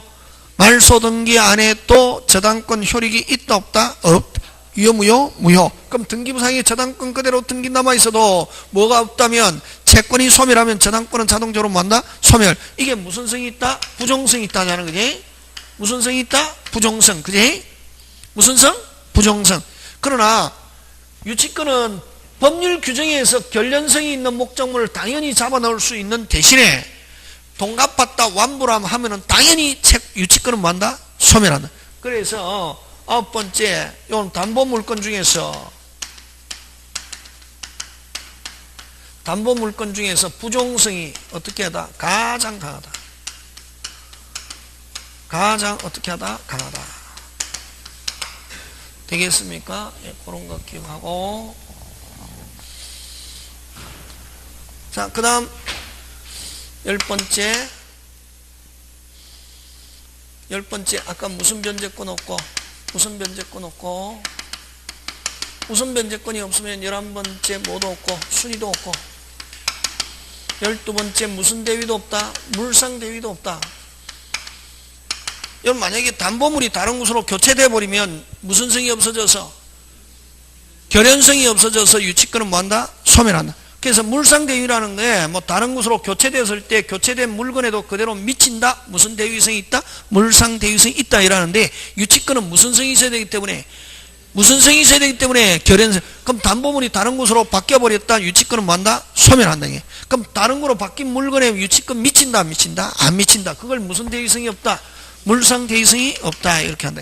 말소 등기 안 해도 저당권 효력이 있다 없다? 없다. 유효 무효? 무효. 그럼 등기부상에 저당권 그대로 등기 남아있어도 뭐가 없다면, 채권이 소멸하면 저당권은 자동적으로 뭐한다? 소멸. 이게 무슨 성이 있다? 부종성이 있다는 거지. 무슨 성이 있다? 부종성. 그지? 무슨 성? 부종성. 그러나 유치권은 법률 규정에 의해서 결련성이 있는 목적물을 당연히 잡아넣을 수 있는 대신에 동갑받다 완불함 하면은 당연히 유치권은 뭐한다? 소멸한다. 그래서 9번째, 이건 담보물권 중에서 부종성이 어떻게 하다? 가장 강하다. 가장 어떻게 하다? 강하다. 되겠습니까? 예, 그런 거 기억하고. 자, 그 다음 10번째 아까 무슨 변제권 없고 무슨 변제권이 없으면 11번째 뭐도 없고 순위도 없고, 12번째 무슨 대위도 없다? 물상 대위도 없다. 여러분 만약에 담보물이 다른 곳으로 교체돼 버리면 무슨 성이 없어져서, 결연성이 없어져서 유치권은 뭐한다? 소멸한다. 그래서 물상대위라는 게 뭐 다른 곳으로 교체되었을 때 교체된 물건에도 그대로 미친다? 무슨 대위성이 있다? 물상대위성이 있다 이라는데, 유치권은 무슨 성이 있어야 되기 때문에 결연성. 그럼 담보물이 다른 곳으로 바뀌어버렸다? 유치권은 뭐한다? 소멸한다. 그럼 다른 곳으로 바뀐 물건에 유치권 미친다? 안 미친다? 안 미친다. 그걸 무슨 대위성이 없다? 물상대위성이 없다. 이렇게 한다.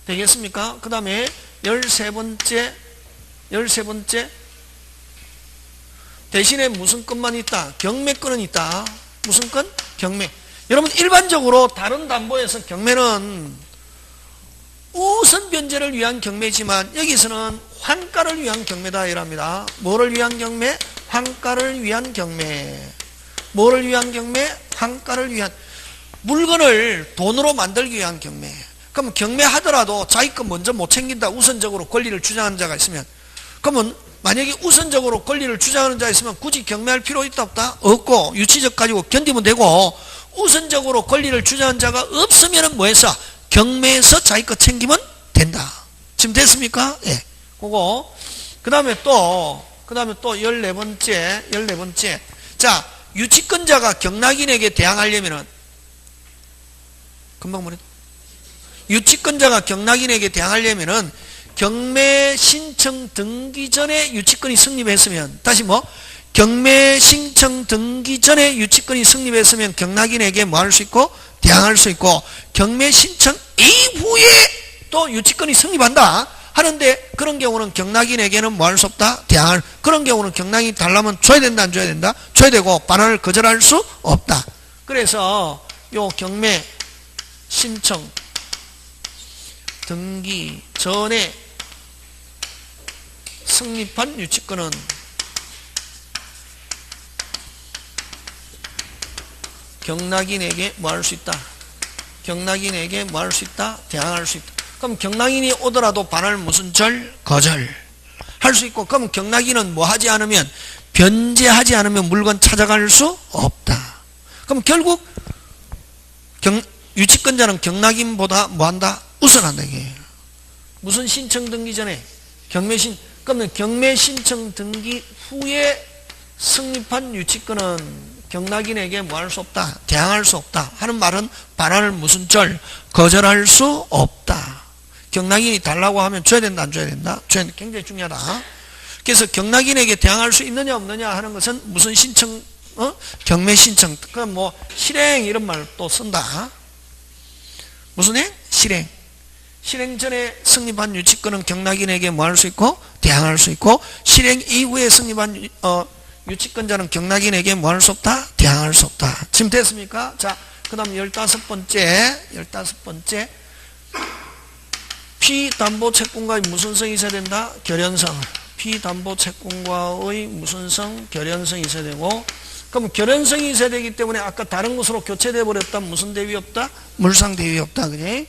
되겠습니까? 그 다음에 13번째 대신에 무슨 건만 있다? 경매권은 있다. 무슨 건? 경매. 여러분 일반적으로 다른 담보에서 경매는 우선 변제를 위한 경매지만 여기서는 환가를 위한 경매다 이랍니다. 뭐를 위한 경매? 환가를 위한 경매. 뭐를 위한 경매? 환가를 위한. 물건을 돈으로 만들기 위한 경매. 그럼 경매하더라도 자기 거 먼저 못 챙긴다, 우선적으로 권리를 주장하는 자가 있으면, 그러면 만약에 우선적으로 권리를 주장하는 자가 있으면 굳이 경매할 필요 있다 없다? 없고 유치적 가지고 견디면 되고, 우선적으로 권리를 주장하는 자가 없으면 뭐해서 경매에서 자기 거 챙기면 된다. 지금 됐습니까? 예. 그거. 그 다음에 또 14번째. 자, 유치권자가 경락인에게 대항하려면은, 금방 뭐랬다? 유치권자가 경락인에게 대항하려면은 경매 신청 등기 전에 유치권이 성립했으면, 다시 경매 신청 등기 전에 유치권이 성립했으면 경락인에게 뭐 할 수 있고? 대항할 수 있고, 경매 신청 이후에 또 유치권이 성립한다 하는데, 그런 경우는 경락인에게는 뭐 할 수 없다? 대항할. 그런 경우는 경락인이 달라면 줘야 된다 안 줘야 된다? 줘야 되고 반환을 거절할 수 없다. 그래서 요 경매 신청 등기 전에 성립한 유치권은 경락인에게 뭐 할 수 있다? 경락인에게 뭐 할 수 있다? 대항할 수 있다. 그럼 경락인이 오더라도 반환을 무슨 절? 거절 할 수 있고, 그럼 경락인은 뭐 하지 않으면, 변제하지 않으면 물건 찾아갈 수 없다. 그럼 결국 유치권자는 경락인보다 뭐 한다? 우선한다. 이게 무슨 신청 등기 전에? 그러면 경매 신청 등기 후에 성립한 유치권은 경락인에게 뭐 할 수 없다? 대항할 수 없다 하는 말은 반환을 무슨 절? 거절할 수 없다. 경락인이 달라고 하면 줘야 된다 안 줘야 된다? 줘야 된다. 굉장히 중요하다. 그래서 경락인에게 대항할 수 있느냐 없느냐 하는 것은 무슨 신청, 경매 신청. 그럼 뭐 실행 이런 말 또 쓴다. 무슨 행? 실행. 실행 전에 성립한 유치권은 경락인에게 뭐 할 수 있고 대항할 수 있고, 실행 이후에 성립한 유치권자는 경락인에게 뭐 할 수 없다? 대항할 수 없다. 지금 됐습니까? 자, 그 다음 15번째 피담보 채권과의 무슨성이 있어야 된다? 결연성. 피담보 채권과의 무슨성? 결연성이 있어야 되고, 그럼 결연성이 있어야 되기 때문에 아까 다른 것으로 교체돼 버렸다. 무슨 대위 없다? 물상 대위 없다. 그지?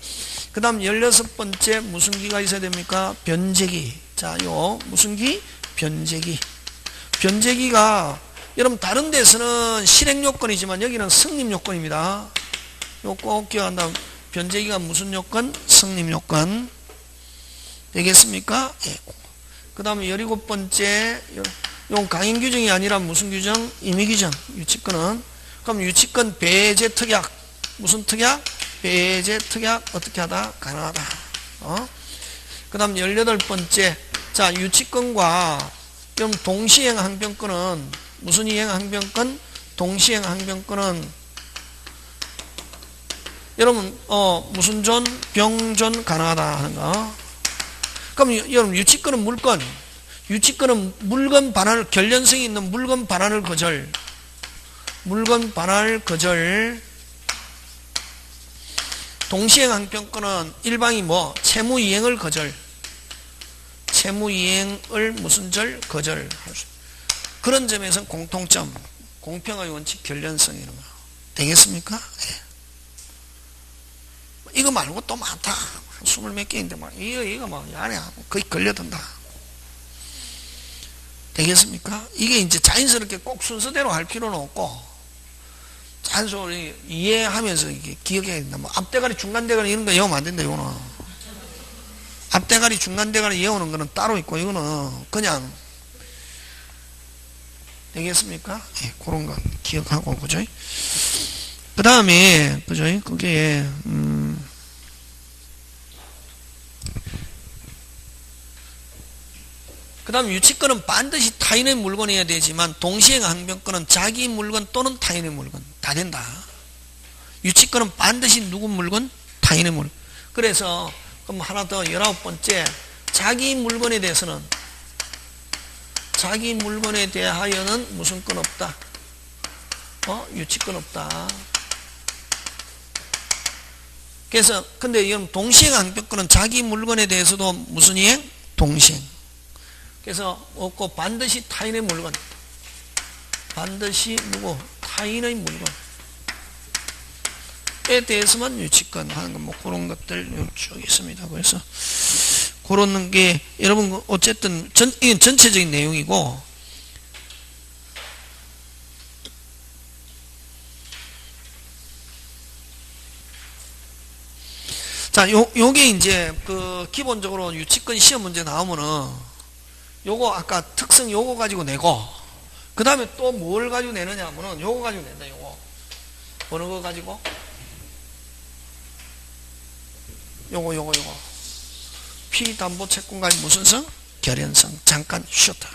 그 다음 16번째 무슨 기가 있어야 됩니까? 변제기. 자, 요 무슨 기? 변제기. 변제기가 여러분 다른 데서는 실행 요건이지만 여기는 성립 요건입니다. 요 꼭 기억한다. 변제기가 무슨 요건? 성립 요건. 되겠습니까? 예. 그 다음에 17번째 요 강행 규정이 아니라 무슨 규정? 임의 규정. 유치권은. 그럼 유치권 배제 특약. 무슨 특약? 배제 특약 어떻게 하다? 가능하다. 그 다음 18번째 자, 유치권과 그럼 동시행 항변권은 무슨 이행 항변권? 동시행 항변권은 여러분 무슨 존? 병존 가능하다 하는 거. 그럼 여러분 유치권은 물건. 유치권은 물건 반환을 결연성이 있는 물건 반환을 거절. 물건 반환을 거절. 동시행 항변권은 일방이 뭐? 채무이행을 거절. 채무이행을 무슨 절? 거절. 그런 점에서는 공통점. 공평의 원칙, 결연성 이런 거. 되겠습니까? 네. 이거 말고 또 많다. 20몇 개인데 막 이거 막 안에 거의 걸려든다. 되겠습니까? 이게 이제 자연스럽게 꼭 순서대로 할 필요는 없고 자연스럽게 이해하면서 이게 기억해야 된다. 뭐 앞대가리, 중간대가리 이런 거 외우면 안 된다. 이거는 앞대가리, 중간대가리 외우는 거는 따로 있고 이거는 그냥 되겠습니까? 예, 그런 거 기억하고 그죠? 그 다음에 그죠? 그게 그 다음 유치권은 반드시 타인의 물건이어야 되지만 동시행 항변권은 자기 물건 또는 타인의 물건 다 된다. 유치권은 반드시 누구 물건? 타인의 물건. 그래서 그럼 하나 더 19번째 자기 물건에 대해서는 자기 물건에 대하여는 무슨 건 없다? 유치권 없다. 그래서 근데 이건 동시행 항변권은 자기 물건에 대해서도 무슨 이행? 동시행. 그래서 없고 반드시 타인의 물건. 반드시 누구? 타인의 물건에 대해서만 유치권 하는 거 뭐 그런 것들 쭉 있습니다. 그래서 그런 게 여러분 어쨌든 이건 전체적인 내용이고 자, 요게 이제 그 기본적으로 유치권 시험 문제 나오면은 요거 아까 특성 요거 가지고 내고 그 다음에 또 뭘 가지고 내느냐 하면은 요거 가지고 낸다. 요거 어느 거 가지고 요거 피담보 채권과의 무슨 성? 결연성. 잠깐 쉬었다.